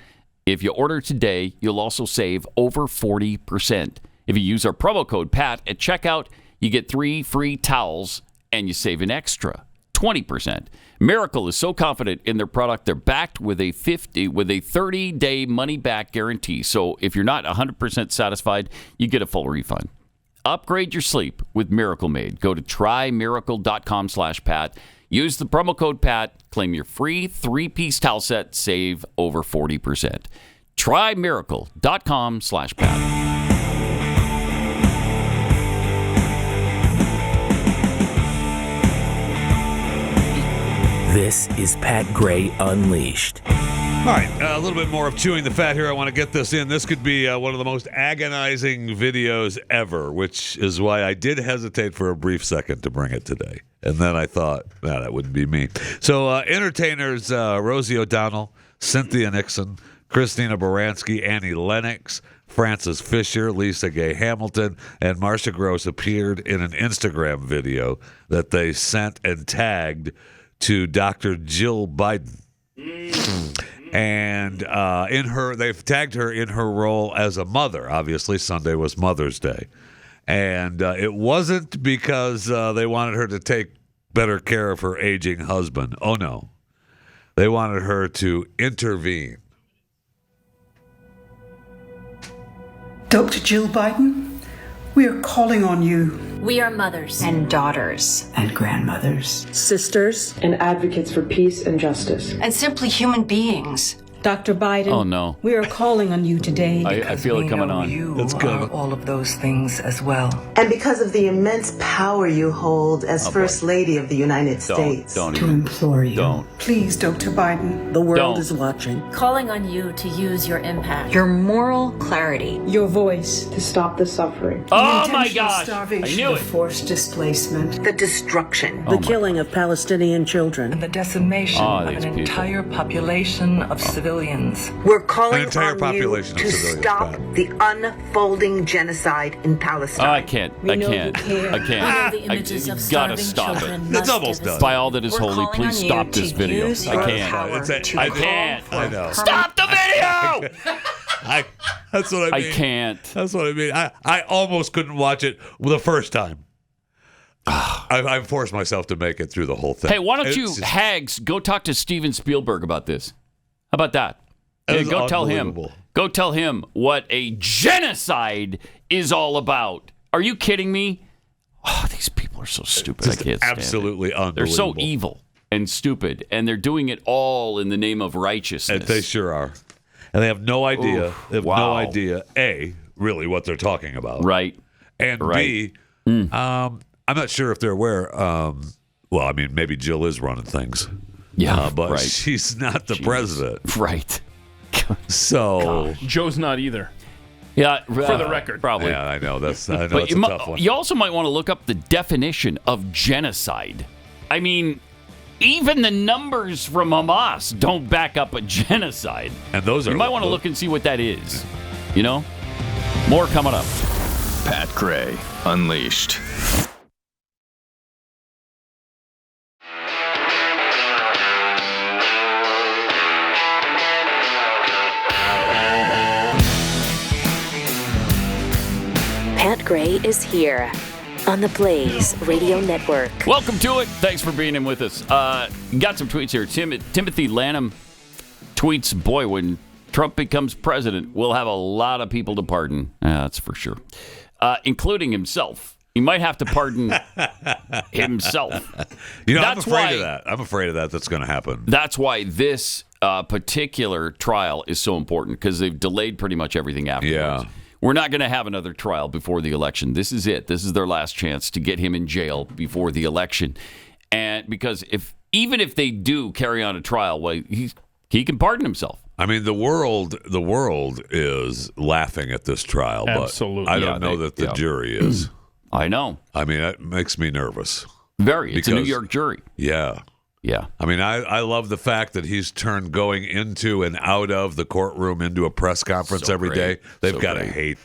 if you order today, you'll also save over 40%. If you use our promo code PAT at checkout, you get 3 free towels and you save an extra 20%. Miracle is so confident in their product, they're backed with a 30-day money-back guarantee. So if you're not 100% satisfied, you get a full refund. Upgrade your sleep with Miracle Made. Go to trymiracle.com/Pat. Use the promo code PAT. Claim your free 3-piece towel set. Save over 40%. trymiracle.com/Pat. This is Pat Gray Unleashed. All right, a little bit more of chewing the fat here. I want to get this in. This could be one of the most agonizing videos ever, which is why I did hesitate for a brief second to bring it today. And then I thought, nah, that wouldn't be me. So entertainers Rosie O'Donnell, Cynthia Nixon, Christina Baranski, Annie Lennox, Frances Fisher, Lisa Gay Hamilton, and Marcia Gross appeared in an Instagram video that they sent and tagged to Dr. Jill Biden. And they've tagged her in her role as a mother. Obviously, Sunday was Mother's Day. And it wasn't because they wanted her to take better care of her aging husband. Oh, no. They wanted her to intervene. Dr. Jill Biden, we are calling on you. We are mothers and daughters and grandmothers, sisters and advocates for peace and justice, and simply human beings. Dr. Biden, oh no, we are calling on you today. I feel it coming on. That's good. All of those things as well. And because of the immense power you hold as First Lady of the United States. To implore you. Please, Dr. Biden. The world is watching. Calling on you to use your impact. Your moral clarity. Your voice. To stop the suffering. Oh my gosh. Starvation, I knew it. The forced displacement. The destruction. The killing of Palestinian children. And the decimation of an entire population of civilians. We're calling on you to stop the unfolding genocide in Palestine. Oh, I can't. I gotta stop it. It's almost done. By all that is holy, please stop this video. I can't. I can't. I know. Stop the video! That's what I mean. I can't. That's what I mean. I almost couldn't watch it the first time. I forced myself to make it through the whole thing. Hey, why don't you hags go talk to Steven Spielberg about this? How about that? Yeah, go tell him. Go tell him what a genocide is all about. Are you kidding me? Oh, these people are so stupid. I can't stand absolutely it. Unbelievable. They're so evil and stupid, and they're doing it all in the name of righteousness. And they sure are. And they have no idea. They have no idea. A, really what they're talking about. Right. And B, I'm not sure if they're aware. Well, I mean, maybe Jill is running things. Yeah, but she's not the president. Right. So Joe's not either. Yeah, for the record, probably. Yeah, I know that's a tough one. You also might want to look up the definition of genocide. I mean, even the numbers from Hamas don't back up a genocide. And those are you might want to look and see what that is. You know, more coming up. Pat Gray Unleashed. Pat Gray is here on the Blaze Radio Network. Welcome to it. Thanks for being in with us. Got some tweets here. Timothy Lanham tweets, boy, when Trump becomes president, we'll have a lot of people to pardon. That's for sure. Including himself. He might have to pardon himself. You know, I'm afraid of that. I'm afraid of that. That's going to happen. That's why this particular trial is so important, because they've delayed pretty much everything afterwards. Yeah. We're not going to have another trial before the election. This is it. This is their last chance to get him in jail before the election. And because even if they do carry on a trial, well, he can pardon himself. I mean, the world is laughing at this trial, Absolutely. But I don't know that the jury is. I know. I mean, that makes me nervous. Very. It's a New York jury. Yeah. Yeah. I mean, I love the fact that he's turned going into and out of the courtroom into a press conference every day. They've got to hate.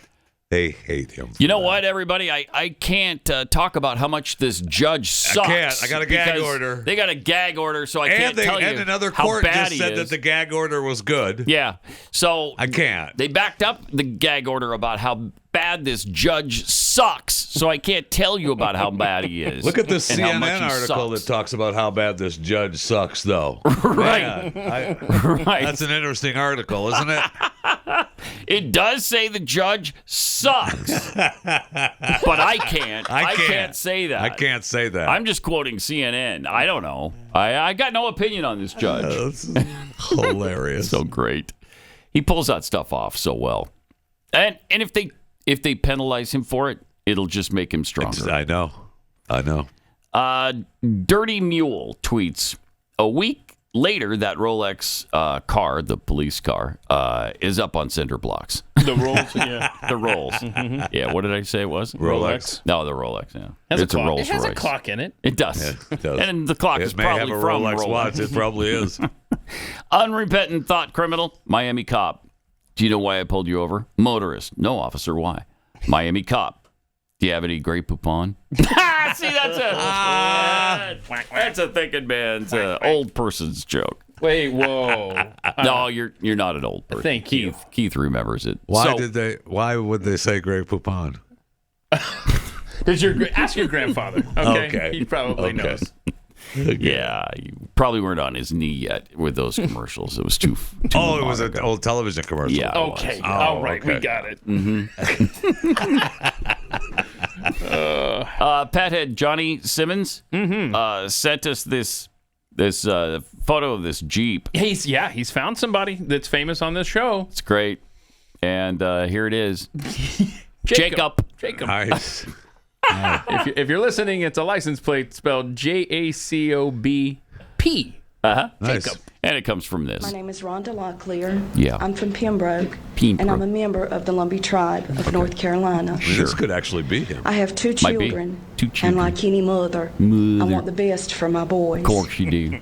They hate him. You know what, everybody? I can't talk about how much this judge sucks. I can't. I got a gag order. They got a gag order, so I can't tell you and another how court bad just said that the gag order was good. Yeah. So I can't. They backed up the gag order about how bad this judge sucks, so I can't tell you about how bad he is. Look at this and how much CNN he article sucks. that talks about how bad this judge sucks, though. Right. Right. That's an interesting article, isn't it? It does say the judge sucks, but I can't. I can't say that. I can't say that. I'm just quoting CNN. I don't know. I got no opinion on this judge. That's hilarious. So great. He pulls that stuff off so well. And if they penalize him for it, it'll just make him stronger. I know. Dirty Mule tweets, a week later, that Rolex car, the police car, is up on cinder blocks. The Rolls, yeah. The Rolls. Yeah, what did I say it was? Rolex. No, the Rolex, yeah. It's a Rolls-Royce. It has a clock in it. It does. Yeah, it does. And the clock is may probably have a from Rolex watch. It probably is. Unrepentant thought criminal, Miami cop. Do you know why I pulled you over? Motorist. No, officer, why? Miami cop. Do you have any Grey Poupon? See, that's a thinking man's old person's joke. Wait, whoa. No, you're not an old person. Thank you. Keith remembers it. Why would they say Grey Poupon? Ask your grandfather. Okay. He probably knows. Yeah, you probably weren't on his knee yet with those commercials. It was too it was an old television commercial. Yeah. Okay. All right. We got it. Pathead Johnny Simmons sent us this photo of this Jeep. He's found somebody that's famous on this show. It's great. And here it is. Jacob. Nice. If you're listening, it's a license plate spelled JACOBP. Nice. Jacob. And it comes from this. My name is Rhonda Locklear. Yeah. I'm from Pembroke, and I'm a member of the Lumbee tribe of North Carolina. This could actually be him. I have two Might be. children. 2 children. And like any mother, I want the best for my boys. Of course you do.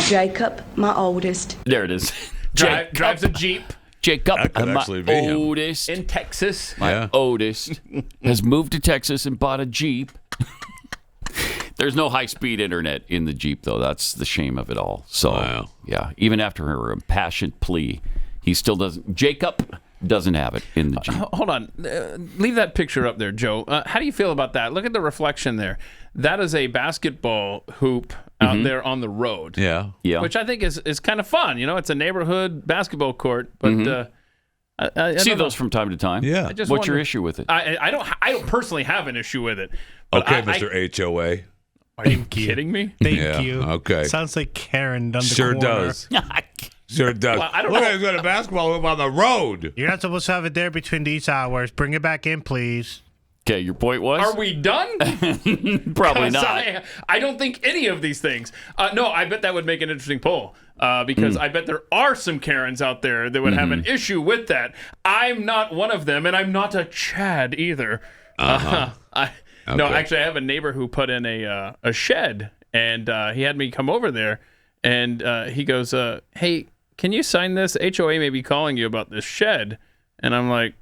Jacob, my oldest. There it is. Drives a Jeep. Jacob, That could my actually be him. oldest. In Texas. My oldest has moved to Texas and bought a Jeep. There's no high-speed internet in the Jeep, though. That's the shame of it all. So, yeah, even after her impassioned plea, he still doesn't. Jacob doesn't have it in the Jeep. Hold on. Leave that picture up there, Joe. How do you feel about that? Look at the reflection there. That is a basketball hoop out there on the road. Yeah. Which I think is kind of fun. You know, it's a neighborhood basketball court, but I see don't those know. from time to time. Yeah. I just What's your wonder- issue with it? I don't personally have an issue with it. But Okay, Mr. HOA. Are you kidding me? Thank you. Okay. Sounds like Karen down the Sure corner. does. Sure does. Well, I don't Look, know. he's got a basketball hoop on the road. You're not supposed to have it there between these hours. Bring it back in, please. Okay, your point was? Are we done? Probably 'Cause not. I don't think any of these things. No, I bet that would make an interesting poll because I bet there are some Karens out there that would have an issue with that. I'm not one of them, and I'm not a Chad either. No, actually, I have a neighbor who put in a shed, and he had me come over there, and he goes, hey, can you sign this? HOA may be calling you about this shed. And I'm like,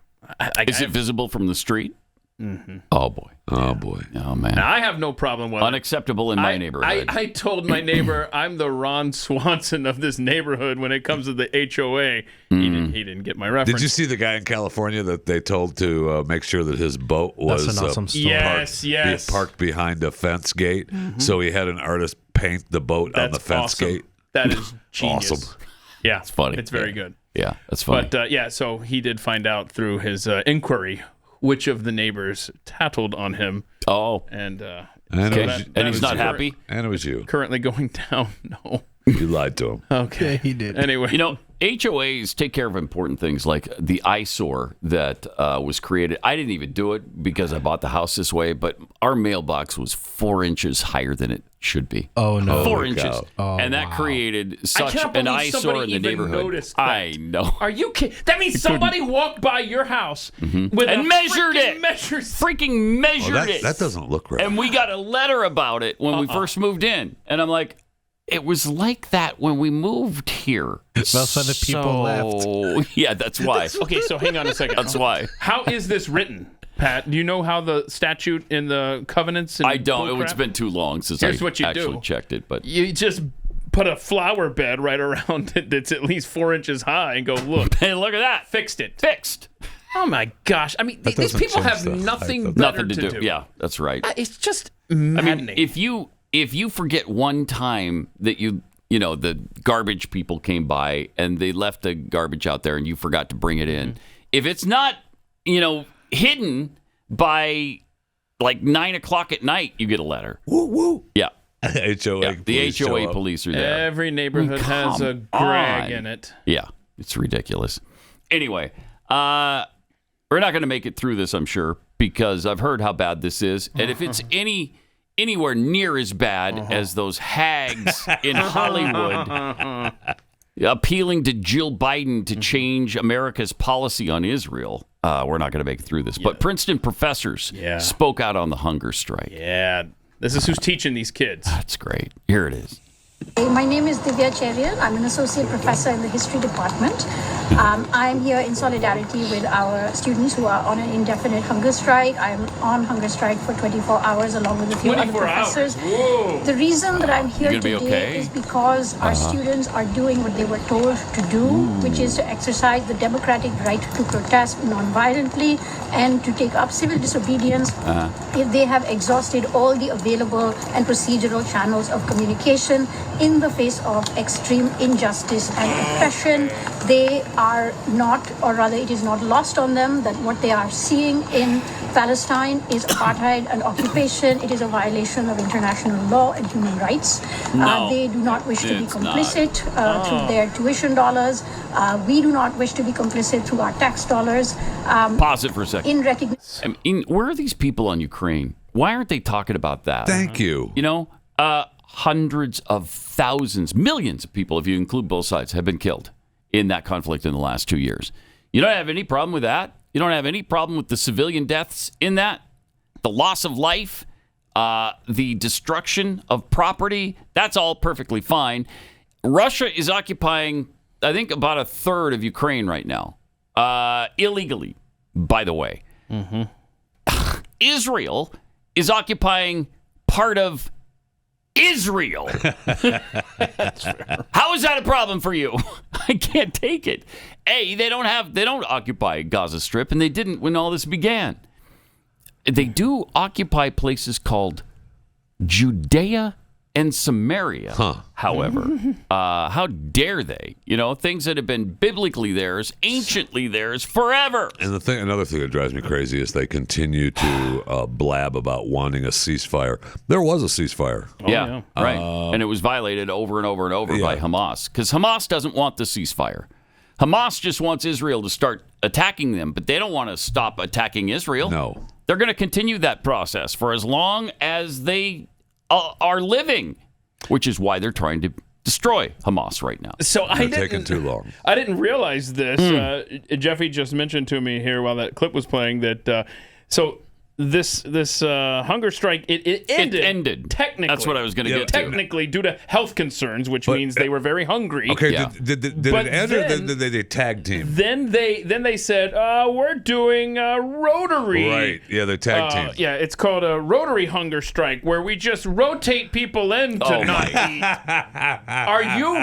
is it visible from the street? Mm-hmm. Oh, boy. Oh, boy. Oh, man. Now, I have no problem with Unacceptable in my neighborhood. I told my neighbor I'm the Ron Swanson of this neighborhood when it comes to the HOA. He didn't get my reference. Did you see the guy in California that they told to make sure that his boat was That's an awesome story. parked behind a fence gate? So he had an artist paint the boat on the fence gate. That is genius. Awesome. Yeah, it's funny. It's very good. Yeah, that's funny. But so he did find out through his inquiry which of the neighbors tattled on him. Oh, and he's not happy. And it was you. Currently going down. No, you lied to him. Okay, yeah, he did. Anyway, you know, HOAs take care of important things like the eyesore that was created. I didn't even do it because I bought the house this way, but our mailbox was 4 inches higher than it should be. Oh, no. 4 inches. Oh, and that created such I can't an believe eyesore somebody in the even neighborhood. noticed that. I know. Are you kidding? That means somebody walked by your house with and measured it. Freaking measured it. That doesn't look right. And we got a letter about it when we first moved in. And I'm like, it was like that when we moved here. That's why the people left. Yeah, that's why. Okay, so hang on a second. That's why. How is this written, Pat? Do you know how the statute in the covenants? And I don't. bullcrap? It's been too long since Here's I what you actually do. checked it. But you just put a flower bed right around it that's at least 4 inches high and go, look. Hey, look at that. Fixed it. Fixed. Oh my gosh! I mean, these people have nothing better to do. Yeah, that's right. It's just maddening. I mean, if you forget one time that the garbage people came by and they left the garbage out there and you forgot to bring it in, if it's not hidden by like 9 o'clock at night, you get a letter. Woo woo. Yeah. The HOA police are there. Every neighborhood has a Greg in it. Yeah, it's ridiculous. Anyway, we're not going to make it through this, I'm sure, because I've heard how bad this is. And if it's anywhere near as bad as those hags in Hollywood appealing to Jill Biden to change America's policy on Israel, we're not going to make it through this. But Princeton professors spoke out on the hunger strike. Yeah, this is who's teaching these kids. That's great. Here it is. My name is Divia Cohen. I'm an associate professor in the history department. I'm here in solidarity with our students who are on an indefinite hunger strike. I'm on hunger strike for 24 hours along with a few other professors. The reason that I'm here today is because our students are doing what they were told to do, which is to exercise the democratic right to protest non-violently and to take up civil disobedience if they have exhausted all the available and procedural channels of communication in the face of extreme injustice and oppression. They are not, or rather it is not lost on them that what they are seeing in Palestine is apartheid and occupation. It is a violation of international law and human rights. They do not wish to be complicit through their tuition dollars. We do not wish to be complicit through our tax dollars. Pause it for a second. Where are these people on Ukraine? Why aren't they talking about that? Thank you. Hundreds of thousands, millions of people, if you include both sides, have been killed in that conflict in the last 2 years. You don't have any problem with that? You don't have any problem with the civilian deaths in that? The loss of life? The destruction of property? That's all perfectly fine. Russia is occupying, I think, about a third of Ukraine right now. Illegally, by the way. Israel is occupying part of Israel. How is that a problem for you? I can't take it. They don't occupy Gaza Strip, and they didn't when all this began. They do occupy places called Judea and Samaria. However, how dare they? Things that have been biblically theirs, anciently theirs, forever. And another thing that drives me crazy is they continue to blab about wanting a ceasefire. There was a ceasefire. Yeah, right. And it was violated over and over and over by Hamas, because Hamas doesn't want the ceasefire. Hamas just wants Israel to start attacking them, but they don't want to stop attacking Israel. No. They're going to continue that process for as long as they are living, which is why they're trying to destroy Hamas right now. So They're taking too long. I didn't realize this. Jeffy just mentioned to me here while that clip was playing that this hunger strike it ended technically. That's what I was going to get to. Technically, due to health concerns, which means they were very hungry. Okay, did it end, or did they tag team? Then they said we're doing a Rotary. Right? Yeah, they're tag team. Yeah, it's called a Rotary hunger strike, where we just rotate people in to not eat. Are you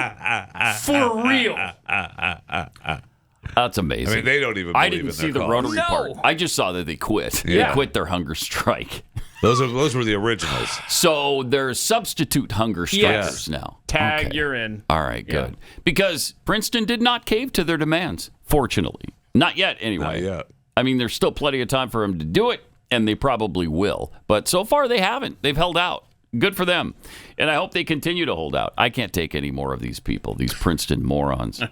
for real? That's amazing. I mean, they don't even. I didn't see the Rotary part. I just saw that they quit. Yeah. They quit their hunger strike. Those were the originals. So they're substitute hunger strikers now. Tag, you're in. All right, good. Because Princeton did not cave to their demands, fortunately. Not yet, anyway. Not yet. I mean, there's still plenty of time for them to do it, and they probably will. But so far, they haven't. They've held out. Good for them. And I hope they continue to hold out. I can't take any more of these people, these Princeton morons.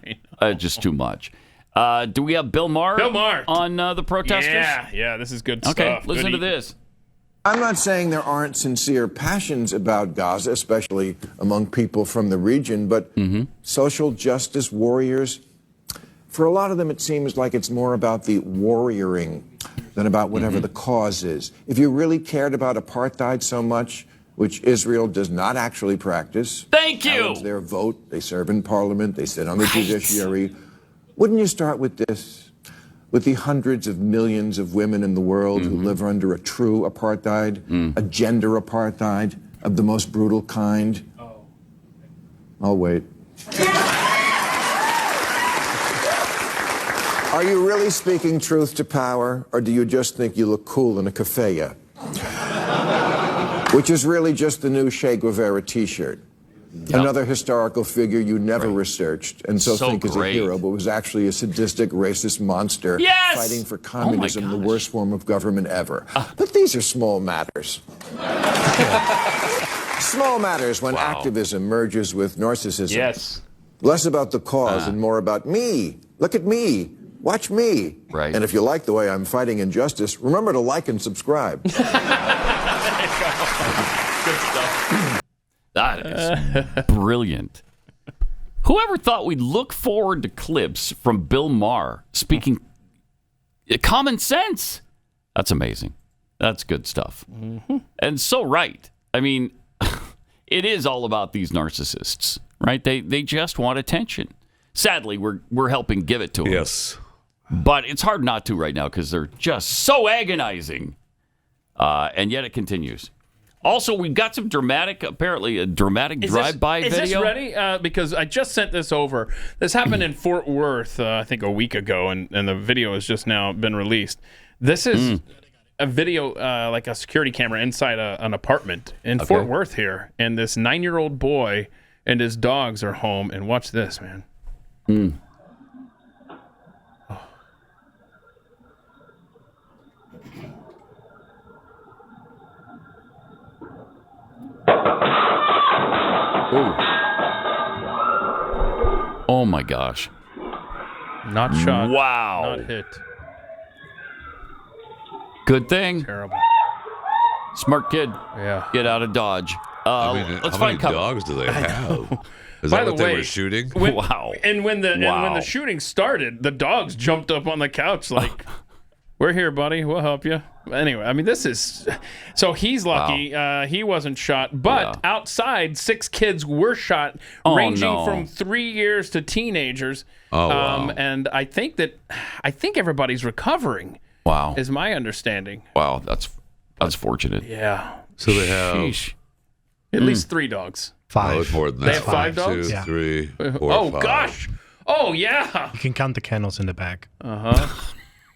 Just too much. Do we have Bill Maher on the protesters? Yeah, this is good stuff. Okay, listen to this. I'm not saying there aren't sincere passions about Gaza, especially among people from the region, but social justice warriors, for a lot of them it seems like it's more about the warrioring than about whatever the cause is. If you really cared about apartheid so much, which Israel does not actually practice, challenge their vote, they serve in parliament, they sit on the judiciary, wouldn't you start with this? With the hundreds of millions of women in the world who live under a true apartheid, a gender apartheid of the most brutal kind? I'll wait. Are you really speaking truth to power, or do you just think you look cool in a keffiyeh? Which is really just the new Che Guevara T-shirt. Yep. Another historical figure you never researched, and so think is a hero, but was actually a sadistic, racist monster fighting for communism, the worst form of government ever. But these are small matters. Small matters when activism merges with narcissism. Yes. Less about the cause and more about me. Look at me. Watch me. Right. And if you like the way I'm fighting injustice, remember to like and subscribe. Good stuff. That is brilliant. Whoever thought we'd look forward to clips from Bill Maher speaking common sense? That's amazing. That's good stuff. Mm-hmm. And so right. I mean, it is all about these narcissists, right? They just want attention. Sadly, we're helping give it to them. Yes. But it's hard not to right now because they're just so agonizing. And yet it continues. Also, we've got some apparently a dramatic drive-by video. Is this ready? Because I just sent this over. This happened in Fort Worth, I think a week ago, and the video has just now been released. This is a video, like a security camera inside an apartment in Fort Worth here. And this 9-year-old boy and his dogs are home. And watch this, man. Oh my gosh. Not shot. Wow. Not hit. Good thing. Terrible. Smart kid. Yeah. Get out of Dodge. Let's how many find cover. dogs do they have? Is By that the what they way, were shooting? Wow. And when the shooting started, the dogs jumped up on the couch like, "We're here, buddy. We'll help you." Anyway, I mean, this is so he's lucky he wasn't shot, but outside 6 kids were shot, ranging from 3 years to teenagers. And I think everybody's recovering. Wow, is my understanding. Wow, that's fortunate. Yeah. So they have at least 3 dogs. 5. Oh, it's more than that. They have 5 dogs? 2, 3, 4, Oh 5. gosh. Oh yeah. You can count the kennels in the back.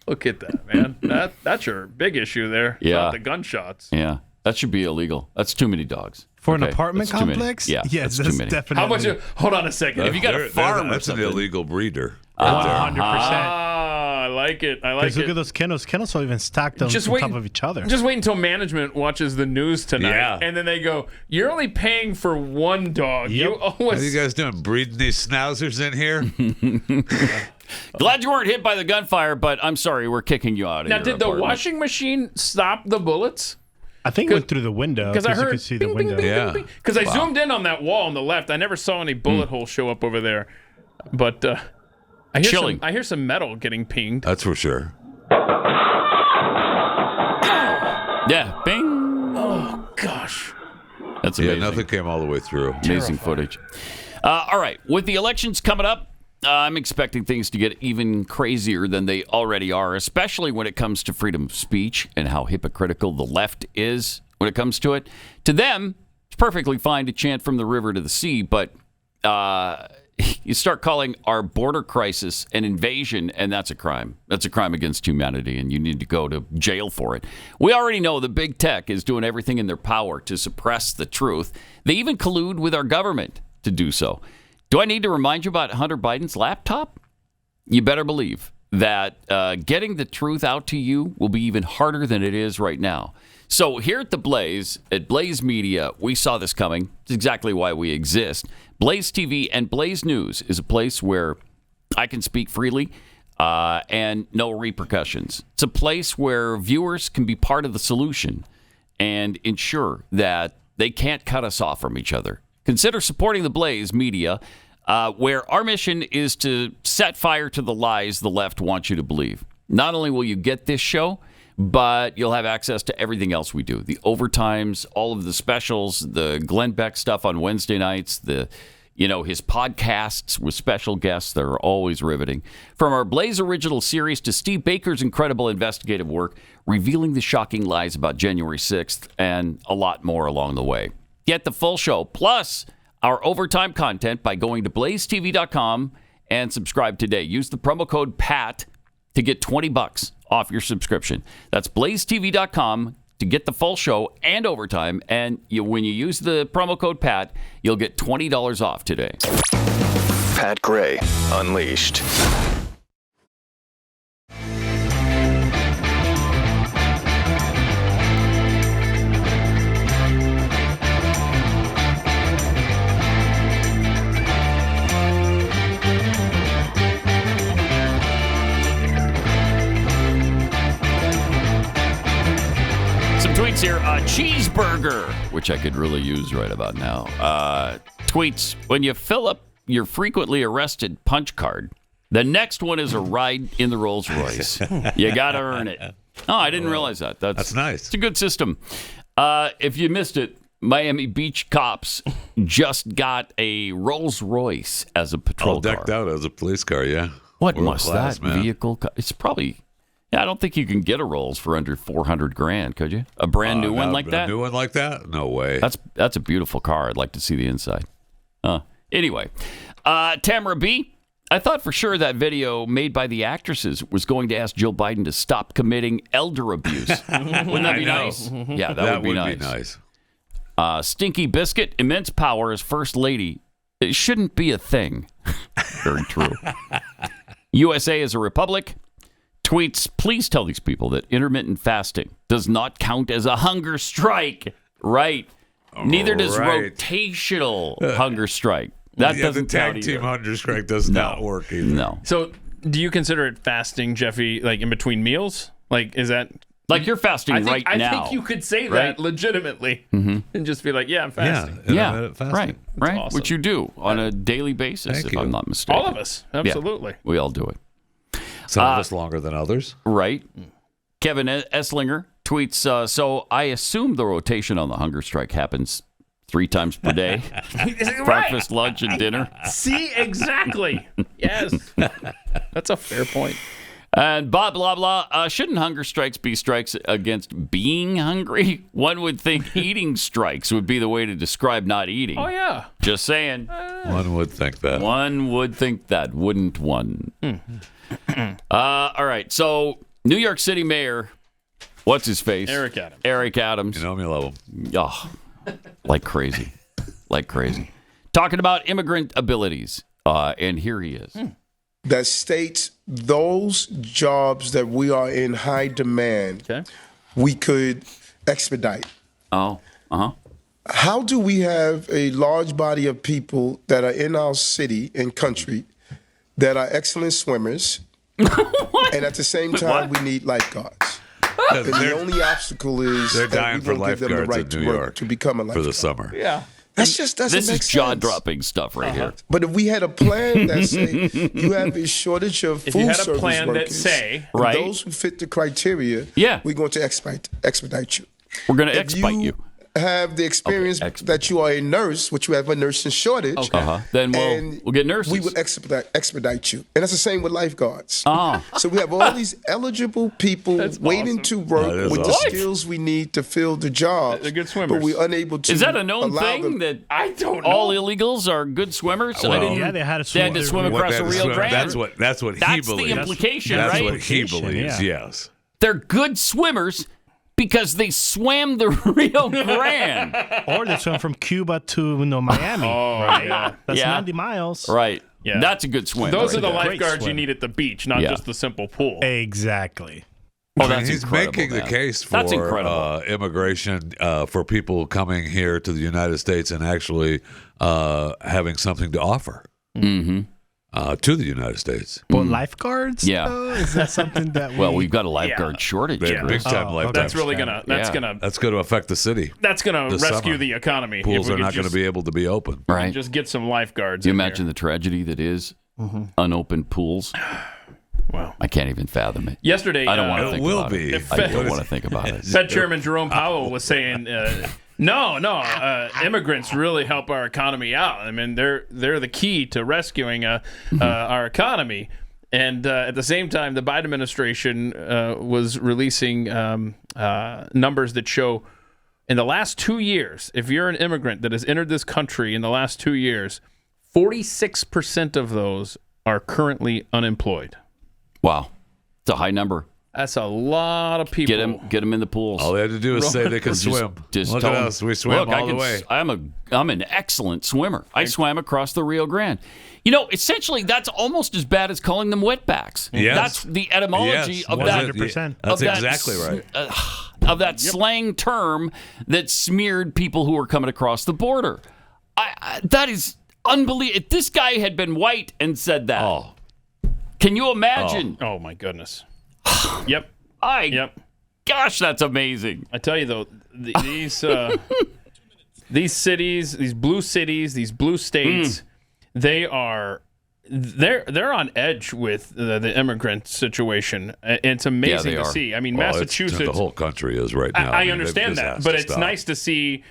Look at that, man. That's your big issue there. Yeah. Not the gunshots. Yeah. That should be illegal. That's too many dogs. For an apartment That's too many. complex? Yeah. Yes, that's too many. definitely. How much? Hold on a second. If you got a farm or that's an something. illegal breeder. 100%. I like it. I like Because look it. at those kennels. Kennels will even stack them on top of each other. Just wait until management watches the news tonight, and then they go, "You're only paying for 1 dog. Yep. You owe What us." are you guys doing? Breeding these schnauzers in here? Glad you weren't hit by the gunfire, but I'm sorry, we're kicking you out of Now, your did the apartment. washing machine stop the bullets? I think it went through the window Because I you heard could see the window. Because I zoomed in on that wall on the left. I never saw any bullet holes show up over there. But I hear some metal getting pinged. That's for sure. Yeah, bing. Oh gosh, that's amazing. Yeah, nothing came all the way through. Amazing footage. All right, with the elections coming up, I'm expecting things to get even crazier than they already are, especially when it comes to freedom of speech and how hypocritical the left is when it comes to it. To them, it's perfectly fine to chant from the river to the sea, but you start calling our border crisis an invasion, and that's a crime. That's a crime against humanity, and you need to go to jail for it. We already know that big tech is doing everything in their power to suppress the truth. They even collude with our government to do so. Do I need to remind you about Hunter Biden's laptop? You better believe that getting the truth out to you will be even harder than it is right now. So here at the Blaze, at Blaze Media, we saw this coming. It's exactly why we exist. Blaze TV and Blaze News is a place where I can speak freely and no repercussions. It's a place where viewers can be part of the solution and ensure that they can't cut us off from each other. Consider supporting the Blaze Media, where our mission is to set fire to the lies the left wants you to believe. Not only will you get this show, but you'll have access to everything else we do. The overtimes, all of the specials, the Glenn Beck stuff on Wednesday nights, his podcasts with special guests that are always riveting. From our Blaze original series to Steve Baker's incredible investigative work, revealing the shocking lies about January 6th, and a lot more along the way. Get the full show, plus our overtime content by going to blazetv.com and subscribe today. Use the promo code PAT to get $20 off your subscription. That's blazetv.com to get the full show and overtime. And when you use the promo code PAT, you'll get $20 off today. Pat Gray Unleashed. Tweets here, cheeseburger, which I could really use right about now. Tweets, when you fill up your frequently arrested punch card, the next one is a ride in the Rolls-Royce. You got to earn it. Oh, I didn't realize that. That's nice. It's a good system. If you missed it, Miami Beach cops just got a Rolls-Royce as a patrol car. All decked out as a police car, yeah. What must that vehicle cost? It's probably... I don't think you can get a Rolls for under $400,000, could you? A brand new one like that? A new one like that? No way. That's a beautiful car. I'd like to see the inside. Anyway, Tamara B., I thought for sure that video made by the actresses was going to ask Joe Biden to stop committing elder abuse. Wouldn't that be nice? Yeah, that would be nice. Stinky Biscuit, immense power as First Lady. It shouldn't be a thing. Very true. USA is a republic. Tweets, please tell these people that intermittent fasting does not count as a hunger strike. Right. Neither does rotational hunger strike. That doesn't the count tag either. team hunger strike does not work either. No. So do you consider it fasting, Jeffy, like in between meals? Like, is that... Like you're fasting now. I think you could say that legitimately and just be like, yeah, I'm fasting. Yeah, right. Awesome. Which you do on a daily basis, if I'm not mistaken. All of us. Absolutely. Yeah, we all do it. Some of us longer than others. Right. Kevin Esslinger tweets, so I assume the rotation on the hunger strike happens 3 times per day. Breakfast, lunch, and dinner. See, exactly. Yes. That's a fair point. And blah, blah, blah. Shouldn't hunger strikes be strikes against being hungry? One would think eating strikes would be the way to describe not eating. Oh, yeah. Just saying. One would think that. One would think that, wouldn't one? All right. So, New York City Mayor, what's his face? Eric Adams. Eric Adams. You know him, you love him. Oh, like crazy. Like crazy. Talking about immigrant abilities. And here he is. That states those jobs that we are in high demand, we could expedite. Oh, How do we have a large body of people that are in our city and country that are excellent swimmers, and at the same time we need lifeguards? And the only obstacle is they're that dying we for don't give them the lifeguards right in to New work York to become a lifeguard. for the summer. Yeah. That's just doesn't This make is sense. jaw-dropping stuff right here. But if we had a plan that say you have a shortage of food If you had a service plan that workers, say, and right. those who fit the criteria, we're going to expedite you. We're going to expedite you. Have the experience that you are a nurse, which you have a nursing shortage, then we'll get nurses. We would expedite you. And that's the same with lifeguards. Oh. So we have all these eligible people waiting to work with the skills we need to fill the job. They're good swimmers. But we're unable to. Is that a known allow thing them. that I don't know. all illegals are good swimmers? Well, they had to swim. They had to swim across the Rio Grande. That's what he That's believes. the implication, That's right? what he believes, yes. They're good swimmers because they swam the Rio Grande. Or they swim from Cuba to Miami. Right? That's 90 miles. Right. Yeah. That's a good swim. Those right are the there. lifeguards you need at the beach, not just the simple pool. Exactly. Oh, that's he's incredible, making man. the case That's for incredible. immigration for people coming here to the United States and actually having something to offer to the United States. But lifeguards? Yeah. though? Is that something that we... Well, we've got a lifeguard shortage. Big time lifeguard. That's really gonna. That's going to affect the city. That's gonna this rescue summer. the economy. Pools if we are could not going to just- be able to be open. Right. Just get some lifeguards. Do you in imagine the tragedy that is unopened pools? Wow. I can't even fathom it. Yesterday, I don't want to think will about be. it. I don't want to think about it. Fed Chairman Jerome Powell was saying, immigrants really help our economy out. I mean, they're the key to rescuing our economy. And at the same time, the Biden administration was releasing numbers that show in the last 2 years, if you're an immigrant that has entered this country in the last 2 years, 46% of those are currently unemployed. Wow. It's a high number. That's a lot of people. Get them in the pools. All they had to do is say they could swim. Just Look tell at them, us. We swim all the way. I'm an excellent swimmer. I swam across the Rio Grande. You know, essentially, that's almost as bad as calling them wetbacks. Yes. That's the etymology of 100%. that. That's exactly right. Of that slang term that smeared people who were coming across the border. That is unbelievable. If this guy had been white and said that, can you imagine? Oh my goodness. Yep. Gosh, that's amazing. I tell you though, these cities, these blue states, they're on edge with the immigrant situation. It's amazing to see. I mean, Massachusetts, the whole country is right now. I understand that, but it's nice to see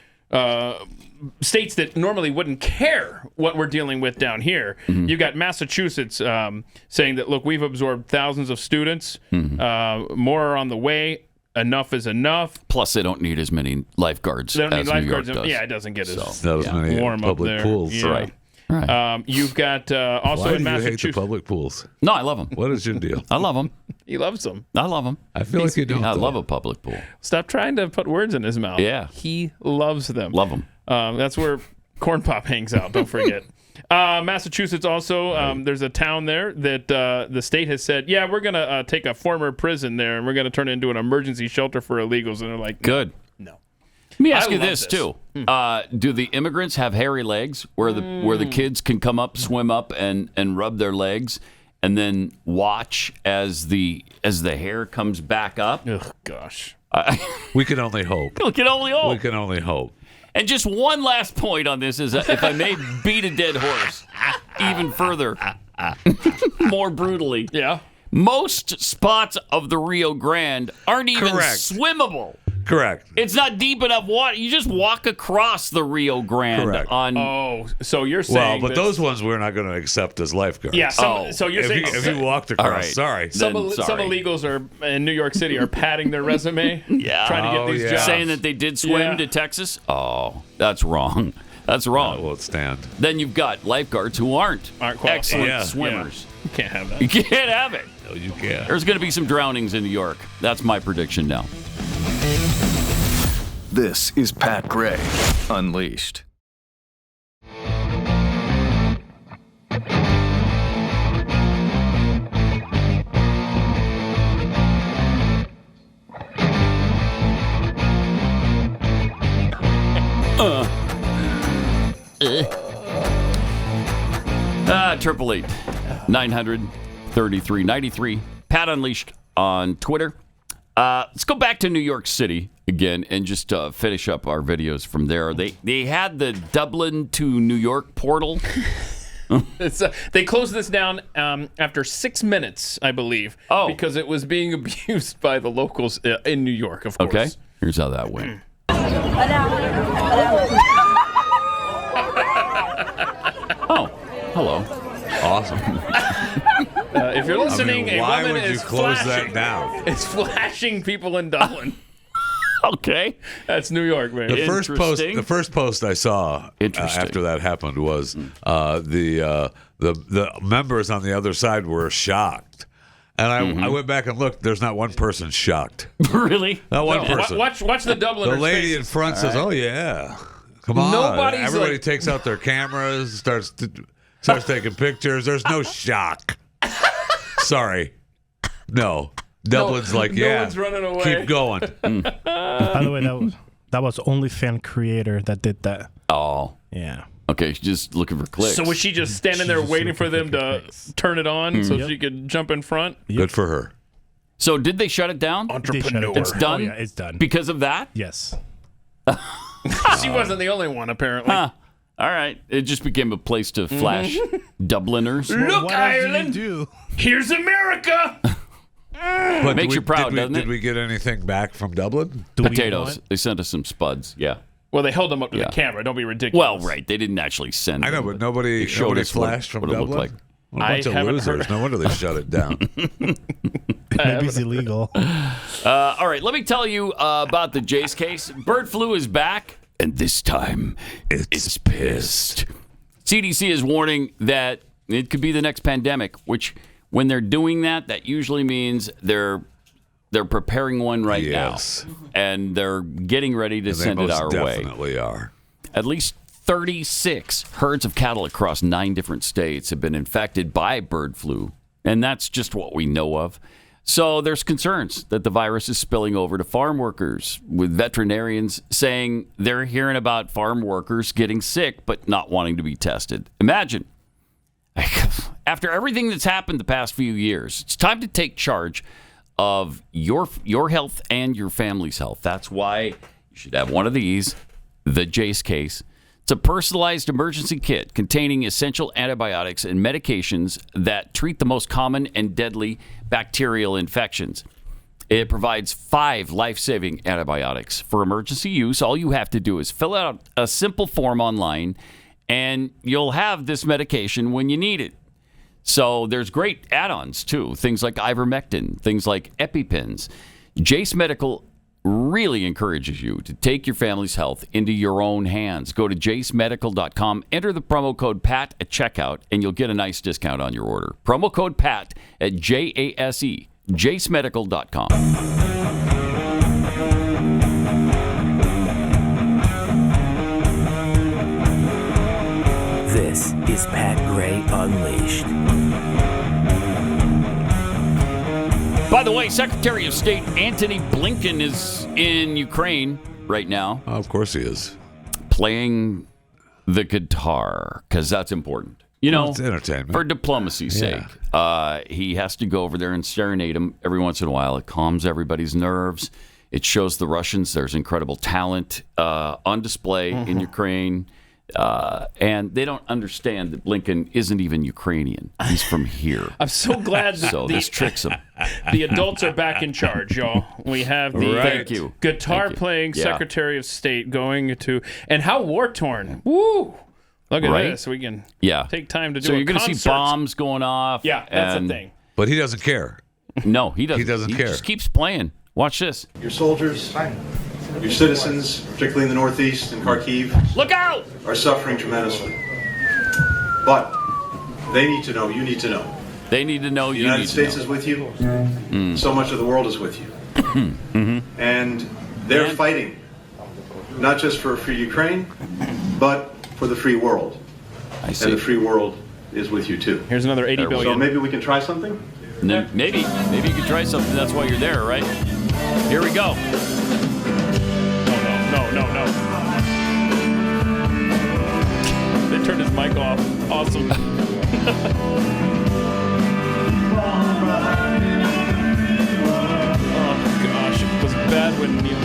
states that normally wouldn't care what we're dealing with down here. Mm-hmm. You've got Massachusetts saying that, look, we've absorbed thousands of students. More are on the way. Enough is enough. Plus, they don't need as many lifeguards They don't need as lifeguards. New York does. Yeah, it doesn't get as many warm public up there. pools. Yeah. Right. You've got also Why in do you hate Massachusetts. the public pools? No, I love them. What is your deal? I love them. He loves them. I love them. I feel like you don't. I love a public pool. Stop trying to put words in his mouth. Yeah. He loves them. Love them. That's where Corn Pop hangs out. Don't forget. Massachusetts also, there's a town there that the state has said, yeah, we're going to take a former prison there and we're going to turn it into an emergency shelter for illegals. And they're like, good. No. Let me ask you this too: do the immigrants have hairy legs where the kids can come up, swim up, and rub their legs, and then watch as the hair comes back up? Oh gosh, we can only hope. We can only hope. We can only hope. And just one last point on this is, if I may beat a dead horse even further, more brutally. Yeah. Most spots of the Rio Grande aren't even Correct. swimmable. Correct. It's not deep enough water. You just walk across the Rio Grande. Correct. So you're saying but those ones we're not going to accept as lifeguards. Yeah. So you're saying if you walked across, right. sorry. Some illegals in New York City are padding their resume, trying to get these jobs. Saying that they did swim to Texas. Oh, that's wrong. That's wrong. That won't stand. Then you've got lifeguards who aren't excellent swimmers. You can't have that. You can't have it. No, you can't. There's going to be some drownings in New York. That's my prediction now. This is Pat Gray Unleashed. Triple 888-900-3393. Pat Unleashed on Twitter. Let's go back to New York City again and just finish up our videos from there. They had the Dublin to New York portal. They closed this down after 6 minutes, I believe, because it was being abused by the locals in New York, of course. Okay, here's how that went. Oh, hello. Awesome. If you're listening, why a woman would you is close flashing. that down? It's flashing people in Dublin. Okay, that's New York, man. The first post I saw after that happened was the members on the other side were shocked, and I went back and looked. There's not one person shocked. Really? Not one person. Watch the Dubliners. The lady in front says, "Oh yeah, come on." Everybody takes out their cameras, starts taking pictures. There's no shock. Sorry, no. Dublin's like, no one's running away. Keep going. By the way, that was OnlyFans creator that did that. Oh, yeah. Okay, she's just looking for clicks. So was she just standing there waiting for them to turn it on so she could jump in front? Good for her. So did they shut it down? Entrepreneur. It's done? Oh, yeah, it's done. Because of that? Yes. She wasn't the only one, apparently. All right. It just became a place to flash Dubliners. Look, Ireland! Here's America! But Makes you proud, doesn't it? Did we get anything back from Dublin? Potatoes. They sent us some spuds. Yeah. Well, they held them up to the camera. Don't be ridiculous. Well, right. They didn't actually send them. I know, but nobody what flashed from it Dublin. looked like. What a bunch of losers. No wonder they shut it down. Maybe it's illegal. All right. Let me tell you about the Jace case. Bird flu is back, and this time it's pissed. CDC is warning that it could be the next pandemic, which when they're doing that, that usually means they're preparing one right now, and they're getting ready to send it our way. Definitely are. At least 36 herds of cattle across 9 different states have been infected by bird flu, and that's just what we know of. So there's concerns that the virus is spilling over to farm workers, with veterinarians saying they're hearing about farm workers getting sick but not wanting to be tested. Imagine, after everything that's happened the past few years, it's time to take charge of your health and your family's health. That's why you should have one of these, the Jace case. It's a personalized emergency kit containing essential antibiotics and medications that treat the most common and deadly bacterial infections. It provides 5 life-saving antibiotics. For emergency use, all you have to do is fill out a simple form online, and you'll have this medication when you need it. So there's great add-ons, too. Things like ivermectin, things like EpiPens. Jace Medical really encourages you to take your family's health into your own hands. Go to jacemedical.com, enter the promo code PAT at checkout, and you'll get a nice discount on your order. Promo code PAT at JASE, jacemedical.com. This is Pat Gray Unleashed. By the way, Secretary of State Antony Blinken is in Ukraine right now. Oh, of course he is. Playing the guitar, because that's important. You know, it's entertainment. For diplomacy's sake. He has to go over there and serenade him every once in a while. It calms everybody's nerves. It shows the Russians there's incredible talent on display in Ukraine. And they don't understand that Blinken isn't even Ukrainian. He's from here. I'm so glad that so this tricks them. The adults are back in charge, y'all. We have the guitar-playing Secretary of State going to... And how war-torn. Woo! Look at this. We can take time to do So a you're going to see bombs going off. Yeah, that's the thing. But he doesn't care. No, he doesn't. He doesn't care. He just keeps playing. Watch this. Your soldiers, your citizens, particularly in the Northeast and Kharkiv, look out! Are suffering tremendously. But they need to know, you need to know. They need to know, the you need to know. United States is with you. So much of the world is with you. And they're fighting, not just for Ukraine, but for the free world. I see. And the free world is with you too. Here's another 80 billion. So maybe we can try something? Maybe you could try something. That's why you're there, right? Here we go. No. They turned his mic off. Awesome. Oh, gosh. It was bad when Neil...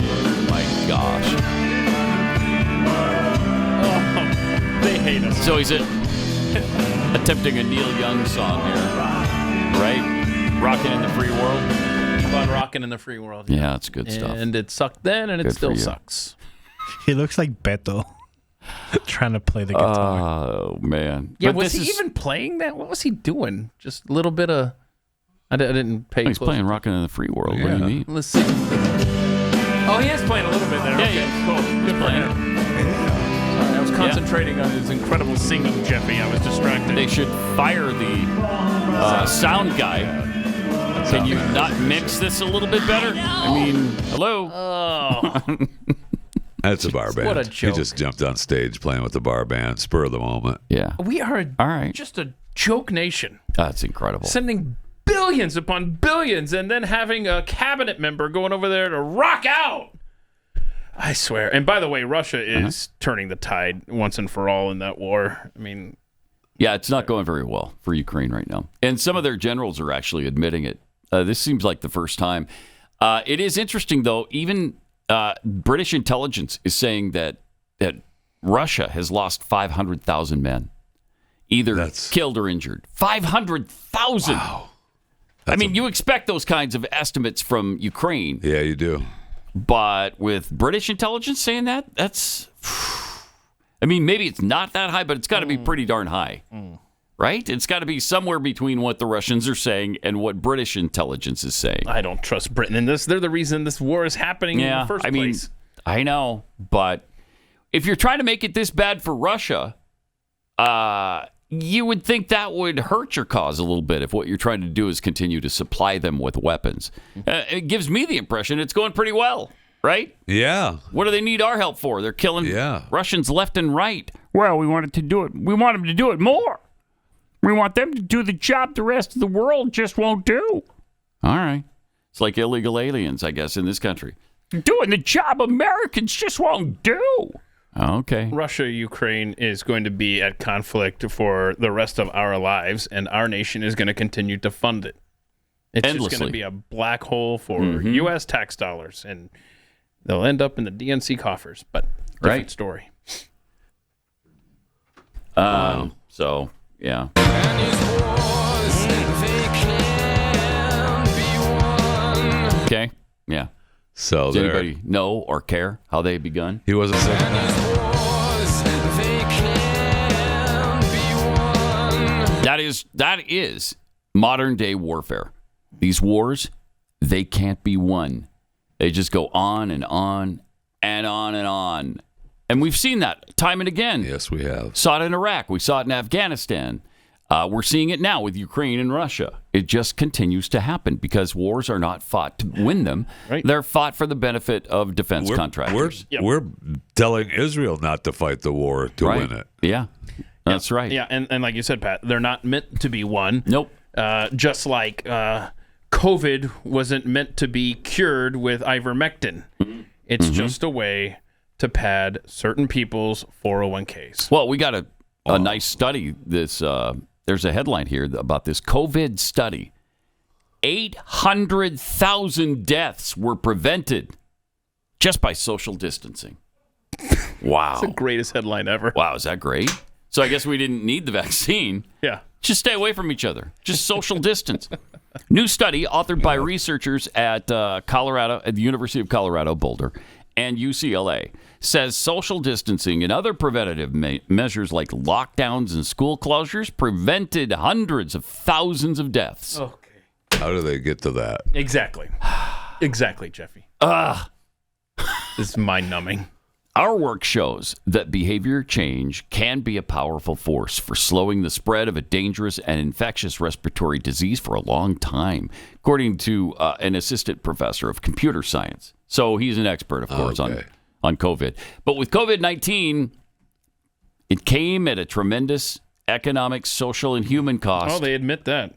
My gosh. Oh, they hate us. So he's attempting a Neil Young song here. Right? Rockin' in the Free World. Keep on rocking in the free world. Yeah, it's good stuff. And it sucked then, and it still sucks. He looks like Beto trying to play the guitar. Oh, man. Yeah, was he even playing that? What was he doing? Just a little bit of... I didn't pay He's playing Rockin' in the Free World. Yeah. What do you mean? Let's see. Oh, he is playing a little bit there. Yeah, Cool. Good for him. Sorry, I was concentrating on his incredible singing, Jeffy. I was distracted. They should fire the sound guy. Can you not mix this a little bit better? I mean, hello? Oh. That's a bar band. What a joke. He just jumped on stage playing with the bar band, spur of the moment. Yeah. We are just a joke nation. That's incredible. Sending billions upon billions and then having a cabinet member going over there to rock out. I swear. And by the way, Russia is turning the tide once and for all in that war. I mean... Yeah, it's not going very well for Ukraine right now. And some of their generals are actually admitting it. This seems like the first time. It is interesting, though. Even British intelligence is saying that Russia has lost 500,000 men, either killed or injured. 500,000! Wow. I mean, you expect those kinds of estimates from Ukraine. Yeah, you do. But with British intelligence saying that, that's... I mean, maybe it's not that high, but it's got to be pretty darn high. Right? It's got to be somewhere between what the Russians are saying and what British intelligence is saying. I don't trust Britain in this. They're the reason this war is happening in the first place. I know, but if you're trying to make it this bad for Russia, you would think that would hurt your cause a little bit if what you're trying to do is continue to supply them with weapons. It gives me the impression it's going pretty well, right? Yeah. What do they need our help for? They're killing Russians left and right. Well, we wanted to do it. We want them to do it more. We want them to do the job the rest of the world just won't do. All right. It's like illegal aliens, I guess, in this country. Doing the job Americans just won't do. Okay. Russia-Ukraine is going to be at conflict for the rest of our lives, and our nation is going to continue to fund it. It's endlessly. Just going to be a black hole for U.S. tax dollars, and they'll end up in the DNC coffers, but different story. So, yeah. Okay, yeah. So does anybody know or care how they begun? He wasn't saying That is modern day warfare. These wars, they can't be won. They just go on and on and on and on. And we've seen that time and again. Yes, we have. Saw it in Iraq. We saw it in Afghanistan. We're seeing it now with Ukraine and Russia. It just continues to happen because wars are not fought to win them. Right. They're fought for the benefit of defense contractors. We're telling Israel not to fight the war to win it. Yeah, that's right. Yeah, and like you said, Pat, they're not meant to be won. Nope. Just like COVID wasn't meant to be cured with ivermectin. It's just a way to pad certain people's 401ks. Well, we got a nice study. There's a headline here about this COVID study. 800,000 deaths were prevented just by social distancing. Wow. It's the greatest headline ever. Wow, is that great? So I guess we didn't need the vaccine. Yeah. Just stay away from each other. Just social distance. New study authored by researchers at at the University of Colorado, Boulder, and UCLA says social distancing and other preventative measures like lockdowns and school closures prevented hundreds of thousands of deaths. Okay. How do they get to that? Exactly. Exactly, Jeffy. This is mind-numbing. Our work shows that behavior change can be a powerful force for slowing the spread of a dangerous and infectious respiratory disease for a long time, according to an assistant professor of computer science. So he's an expert, of course, on COVID. But with COVID-19, it came at a tremendous economic, social, and human cost. Oh, they admit that.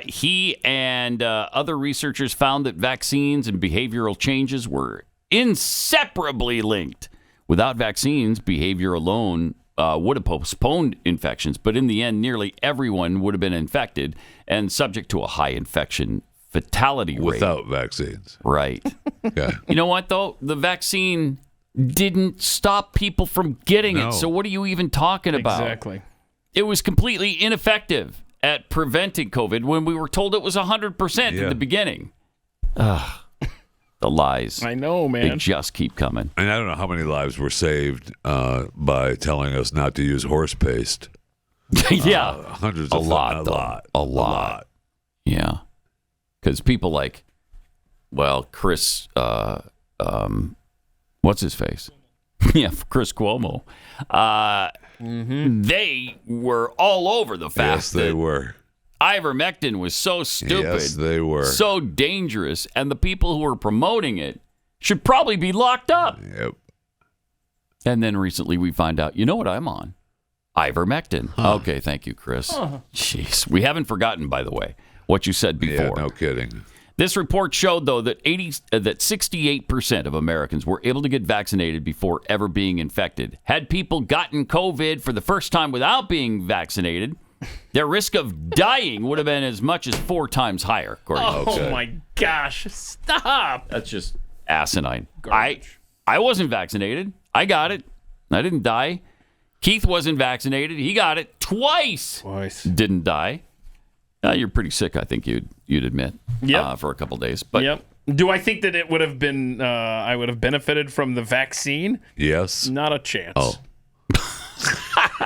He and other researchers found that vaccines and behavioral changes were inseparably linked. Without vaccines, behavior alone would have postponed infections, but in the end, nearly everyone would have been infected and subject to a high infection fatality rate. Without vaccines. Right. Okay. You know what, though? The vaccine didn't stop people from getting it, so what are you even talking about? Exactly. It was completely ineffective at preventing COVID when we were told it was 100% in the beginning. The lies. I know, man. They just keep coming. And I don't know how many lives were saved by telling us not to use horse paste. Yeah. Hundreds a of lot. A lot. Yeah. Because people like, well, Chris, what's his face? Yeah, Chris Cuomo. They were all over the fact they were. Ivermectin was so stupid. Yes, they were. So dangerous. And the people who were promoting it should probably be locked up. Yep. And then recently we find out, you know what I'm on? Ivermectin. Okay, thank you, Chris. Jeez. We haven't forgotten, by the way, what you said before. Yeah, no kidding. This report showed, though, that 68% of Americans were able to get vaccinated before ever being infected. Had people gotten COVID for the first time without being vaccinated, their risk of dying would have been as much as 4 times higher. Oh, my gosh. Stop. That's just asinine. Garbage. I wasn't vaccinated. I got it. I didn't die. Keith wasn't vaccinated. He got it twice. Didn't die. You're pretty sick, I think you'd admit, for a couple days. But do I think that it would have been, I would have benefited from the vaccine? Yes. Not a chance. Oh.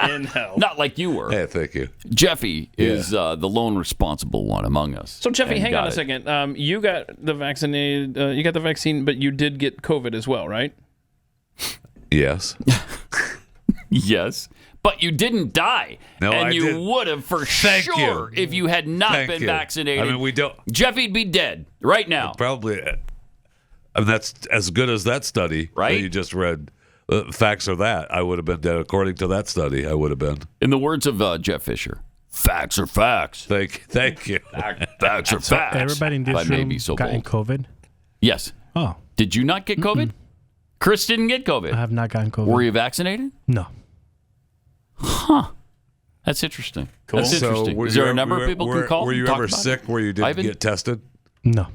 In hell. Not like you were. Hey, thank you. Jeffy is the lone responsible one among us. So, Jeffy, hang on a second. You got the vaccine, but you did get COVID as well, right? Yes. Yes. but you didn't die. No, and I you didn't. would have for Thank sure you. if you had not Thank been you. vaccinated. I mean, we don't. Jeffy'd be dead right now. Probably. I mean, that's as good as that study Right? that you just read. Facts are that. I would have been dead. According to that study, I would have been. In the words of Jeff Fisher, facts are facts. Thank you. Facts are facts. Everybody in this room gotten COVID? Yes. Oh. Did you not get COVID? Chris didn't get COVID. I have not gotten COVID. Were you vaccinated? No. Huh. That's interesting. Cool. That's So interesting. were Is there you a number ever- of people were- who call? Were you and talk ever about sick it? where you didn't Ivan? get tested? No.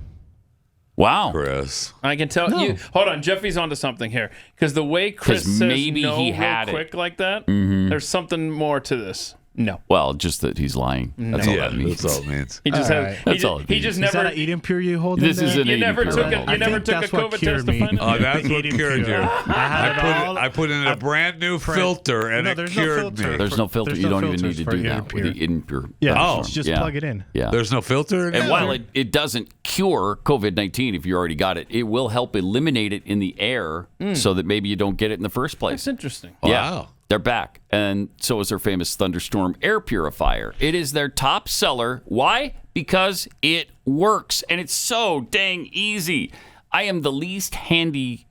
Wow. Chris. I can tell you. Hold on, Jeffy's onto something here because the way Chris 'Cause says maybe no he real had it. quick like that, Mhm. there's something more to this. No. Well, just that he's lying. That's all that means. That's all it means. He just All has. right. He That's all just, it he just means. Is never. that an eating pure you hold This in is there? an You eating never pure took I a. hold. You never took a that's what COVID cured test to me. find out. Oh, that's The what eating cured pure. you. I had it all. I put in a brand new filter and No, it there's no cured filter. me. There's no filter. There's You no don't even need filters to for do eating that with pure. the impure. Yeah, thunderstorm. just plug it in. Yeah. There's no filter in And there? while it doesn't cure COVID-19 if you already got it, it will help eliminate it in the air so that maybe you don't get it in the first place. That's interesting. Yeah. Wow. They're back. And so is their famous Thunderstorm air purifier. It is their top seller. Why? Because it works and it's so dang easy. I am the least handy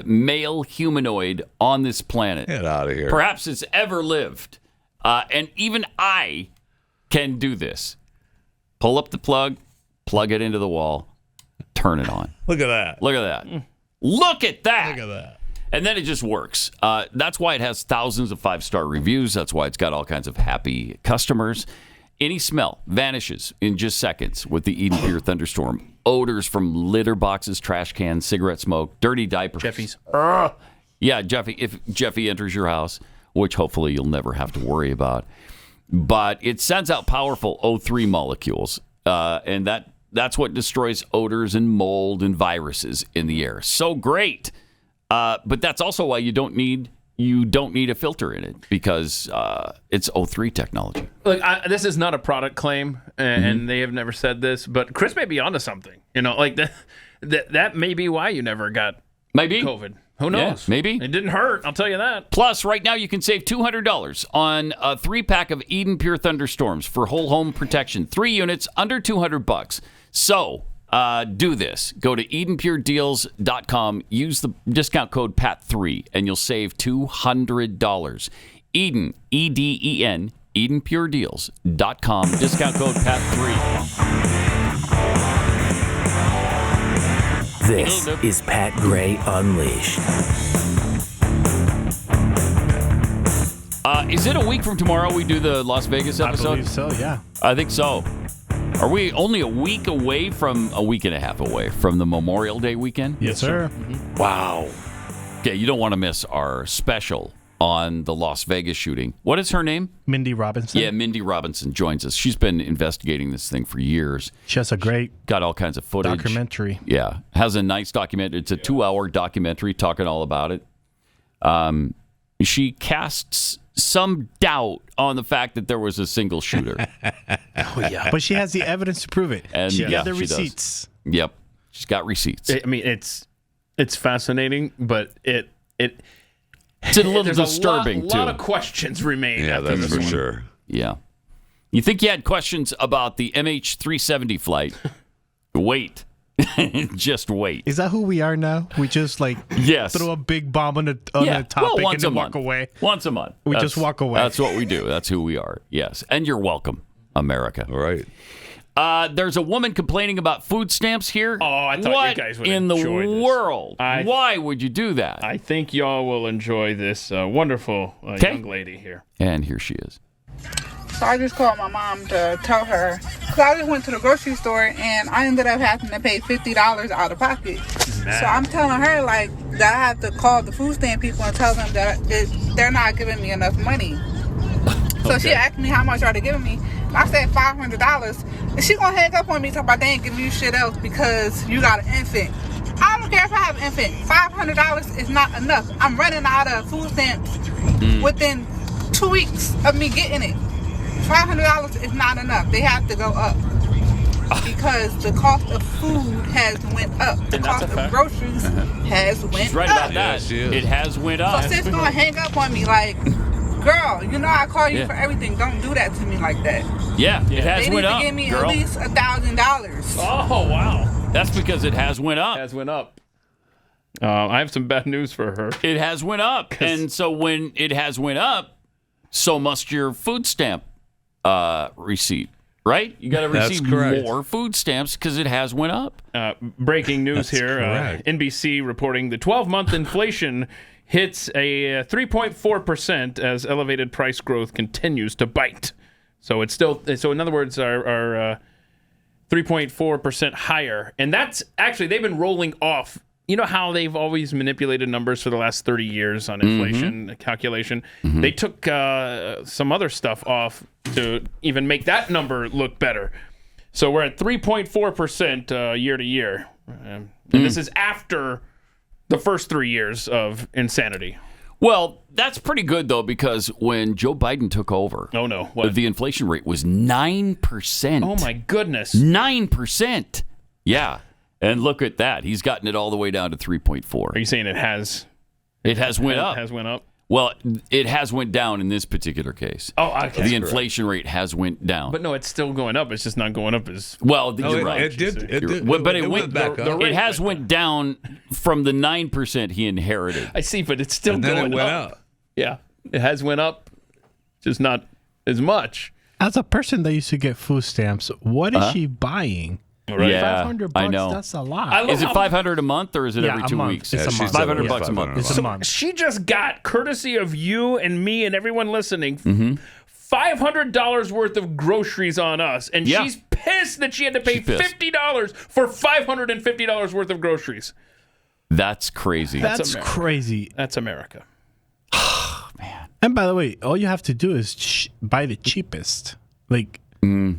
male humanoid on this planet. Get out of here. Perhaps it's ever lived. And even I can do this. Pull up the plug it into the wall, turn it on. Look at that. Look at that. Look at that. Look at that. And then it just works. That's why it has thousands of 5-star reviews. That's why it's got all kinds of happy customers. Any smell vanishes in just seconds with the Eden Pure Thunderstorm. Odors from litter boxes, trash cans, cigarette smoke, dirty diapers. Jeffy's. Yeah, Jeffy. If Jeffy enters your house, which hopefully you'll never have to worry about, but it sends out powerful O3 molecules, and that's what destroys odors and mold and viruses in the air. So great. But that's also why you don't need a filter in it because it's O3 technology. Look, this is not a product claim, and they have never said this, but Chris may be onto something. You know, like that may be why you never got COVID. Who knows? Yeah, maybe. It didn't hurt, I'll tell you that. Plus, right now you can save $200 on a 3-pack of Eden Pure Thunderstorms for whole home protection. 3 units under $200. So do this. Go to EdenPureDeals.com. Use the discount code PAT3, and you'll save $200. Eden, E-D-E-N, EdenPureDeals.com. Discount code PAT3. This is Pat Gray Unleashed. Is it a week from tomorrow we do the Las Vegas episode? I believe so, yeah. I think so. Are we only a week and a half away from the Memorial Day weekend? Yes, sir. Wow. Okay, you don't want to miss our special on the Las Vegas shooting. What is her name? Mindy Robinson. Yeah, Mindy Robinson joins us. She's been investigating this thing for years. She has a great got all kinds of footage. Documentary. Yeah, has a nice documentary. It's a 2-hour documentary talking all about it. She casts some doubt on the fact that there was a single shooter. Oh, yeah. But she has the evidence to prove it. And she yeah, got the she does. receipts. Yep, she's got receipts. I mean, it's fascinating, but it's a little disturbing, a lot too. of questions remain. Yeah, after that's this for one. sure. Yeah. You think you had questions about the MH370 flight? Wait. Just wait. Is that who we are now? We just Yes. throw a big bomb on a topic once and then a walk month. away. Once a month. We That's- just walk away. That's what we do. That's who we are. Yes. And you're welcome, America. All right. There's a woman complaining about food stamps here. Oh, I thought what you guys would in the enjoy this. world? Why would you do that? I think y'all will enjoy this wonderful young lady here. And here she is. So I just called my mom to tell her, because I just went to the grocery store and I ended up having to pay $50 out of pocket. So I'm telling her like that I have to call the food stamp people and tell them that they're not giving me enough money. So she asked me how much are they giving me. I said $500. And she gonna hang up on me talking about they ain't giving you shit else because you got an infant. I don't care if I have an infant. $500 is not enough. I'm running out of food stamps within 2 weeks of me getting it. $500 is not enough. They have to go up because the cost of food has went up. The cost of groceries has went She's right up. about that. Yes, she is. It has went up. So sis gonna hang up on me like, girl, you know I call you Yeah. for everything. Don't do that to me like that. Yeah, it has They went need up, to give me girl. at least $1,000. Oh, wow. That's because it has went up. Has went up. I have some bad news for her. It has went up, and so when it has went up, so must your food stamp receipt, right? You got to receive more food stamps because it has went up. Breaking news That's here. correct. NBC reporting the 12-month inflation hits a 3.4% as elevated price growth continues to bite. So it's still, so in other words, our 3.4% higher. And that's actually, they've been rolling off. You know how they've always manipulated numbers for the last 30 years on inflation calculation? They took some other stuff off to even make that number look better. So we're at 3.4% year to year. And this is after the first 3 years of insanity. Well, that's pretty good, though, because when Joe Biden took over, the inflation rate was 9%. Oh, my goodness. 9%. Yeah. And look at that. He's gotten it all the way down to 3.4. Are you saying it has? It has went up. It has went up? Well, it has went down in this particular case. Oh, okay. The inflation rate has went down. But no, it's still going up. It's just not going up as well. You're right. It did. But it went back up. It has went down from the 9% he inherited. I see, but it's still And then going it went up. up. Yeah, it has went up, just not as much. As a person that used to get food stamps, what is she buying? Right. Yeah, $500, I know. That's a lot. Is it $500 a month or is it every a 2 month. weeks? It's a month. $500 a month. It's a month. She just got, courtesy of you and me and everyone listening, $500 worth of groceries on us. And she's pissed that she had to pay $50 for $550 worth of groceries. That's crazy. That's crazy. That's America. And by the way, all you have to do is buy the cheapest. Like,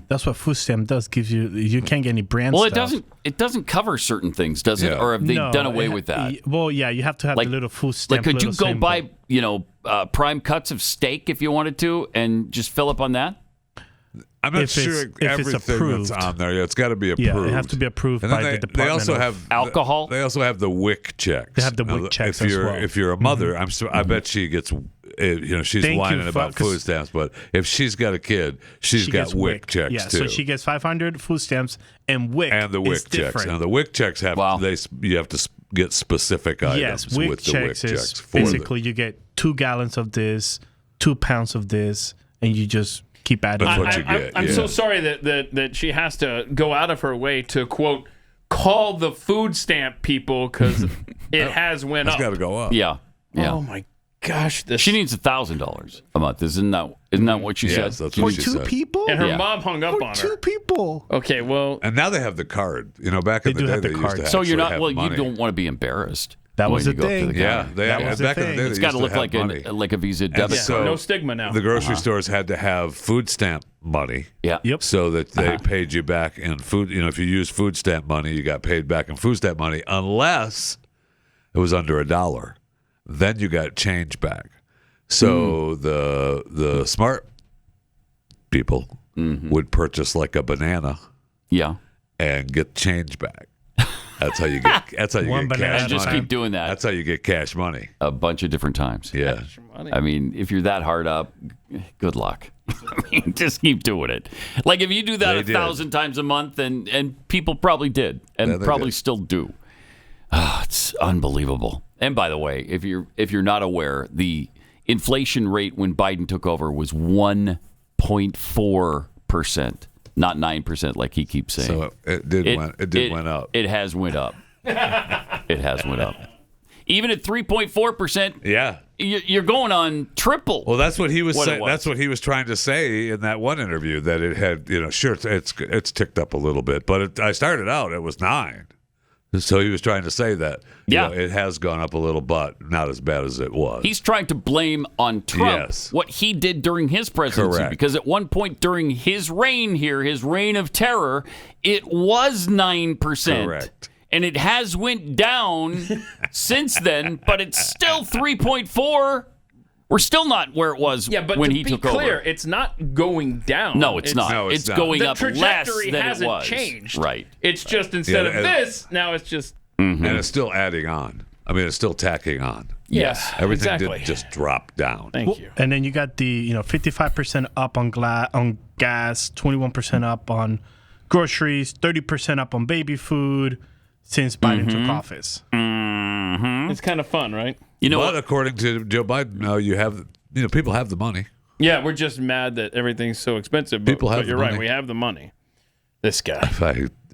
that's what food stamp does. Gives you, you can't get any brand stuff. It doesn't cover certain things, does it? Or have they done away with that? Well, yeah, you have to have the little food stamp. Like, could you little go symbol. buy, prime cuts of steak if you wanted to and just fill up on that? I'm not If sure it's everything approved. that's on there. Yeah, it's got to be approved. Yeah, it has to be approved And then by the They Department also of have alcohol. They also have the WIC checks. They have the WIC checks if as you're well. if you're a mother, I bet she gets. She's Thank you, whining about folks. food stamps, but if she's got a kid, she's She got gets WIC checks Yeah, too. so she gets 500 food stamps and WIC. And the is WIC checks. different. Now the WIC checks have you have to get specific items Yes, WIC with the WIC checks is checks. For basically you get 2 gallons of this, 2 pounds of this, and you just keep adding. That's what you get. I'm so sorry that she has to go out of her way to, quote, call the food stamp people because it has went up. It's got to go up. Yeah. Oh, my gosh. She needs $1,000 a month. Isn't that what she said? That's For what she 2 said. people? And her Yeah. mom hung up on her. 2 people. Okay, well. And now they have the card. Back in They the do day have the they used card. to So you're actually not. have Well, money. you don't want to be embarrassed. That when was you the go up to thing. the Yeah, counter. back in the day, It's they got to used look have like money. like a Visa debit Yeah, card. no stigma now. The grocery stores had to have food stamp money. Yeah. Yep. So that they paid you back in food. If you used food stamp money, you got paid back in food stamp money, unless it was under $1. Then you got change back. So the smart people would purchase like a banana, and get change back. That's how you get. That's how you One get banana cash at a Just money. keep doing that That's how you get cash money. a bunch of different times. Yeah. I mean, if you're that hard up, good luck. I mean, just keep doing it. Like if you do that They did. 1,000 times a month, and people probably did, and Yeah, they probably did. still do. It's unbelievable. And by the way, if you're not aware, the inflation rate when Biden took over was 1.4%, not 9%, like he keeps saying. So it did went up. It has went up. It has went up. Even at 3.4%. Yeah. You're going on triple. Well, that's what he was what it saying. was. That's what he was trying to say in that one interview, that it had, sure, it's ticked up a little bit, but I started out, it was 9. So he was trying to say that it has gone up a little, but not as bad as it was. He's trying to blame on Trump what he did during his presidency. Correct. Because at one point during his reign here, his reign of terror, it was 9%. Correct. And it has went down since then, but it's still 3.4. We're still not where it was when he took over. To be clear, it's not going down. No, it's not. No, it's not. going the up less trajectory than it hasn't was. changed. Right. It's just instead of this, now it's just... And it's still adding on. I mean, it's still tacking on. Yes. Everything exactly. did just drop down. Thank you. And then you got the 55% up on gas, 21% up on groceries, 30% up on baby food since Biden took office. It's kind of fun, right? But according to Joe Biden, people have the money. Yeah, we're just mad that everything's so expensive. But, People have you're the right. money. We have the money. This guy.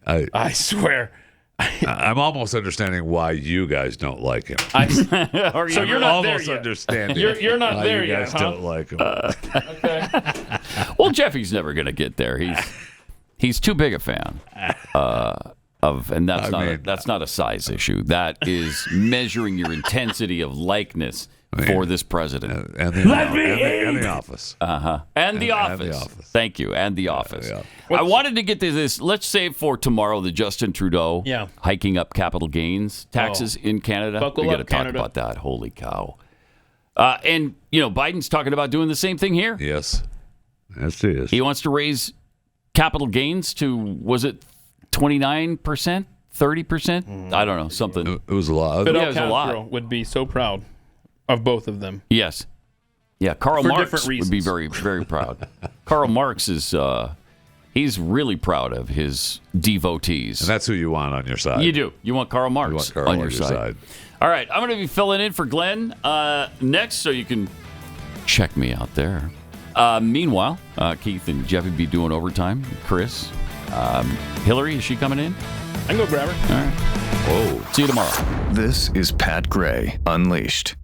I swear. I'm almost understanding why you guys don't like him. So you're not there almost yet. understanding. You're not why there you yet, guys huh? don't like him. Okay. Well, Jeffy's never going to get there. He's too big a fan and that's not a size issue. That is measuring your intensity of likeness for this president and the office. And the office. Thank you. And the office. I wanted to get to this. Let's save for tomorrow the Justin Trudeau hiking up capital gains taxes in Canada. We got to talk about that. Holy cow. And, Biden's talking about doing the same thing here. Yes, he is. He wants to raise capital gains to, was it 29%? 30%? I don't know. Something. It was a lot. Fidel it was a lot. Castro would be so proud of both of them. Yes. Yeah, Karl For Marx different would be reasons. very, very proud. Karl Marx is, he's really proud of his devotees. And that's who you want on your side. You do. You want Karl Marx You want Karl on your side. All right, I'm going to be filling in for Glenn next, so you can check me out there. Meanwhile, Keith and Jeffy be doing overtime. Chris, Hillary, is she coming in? I can go grab her. All right. Whoa. See you tomorrow. This is Pat Gray Unleashed.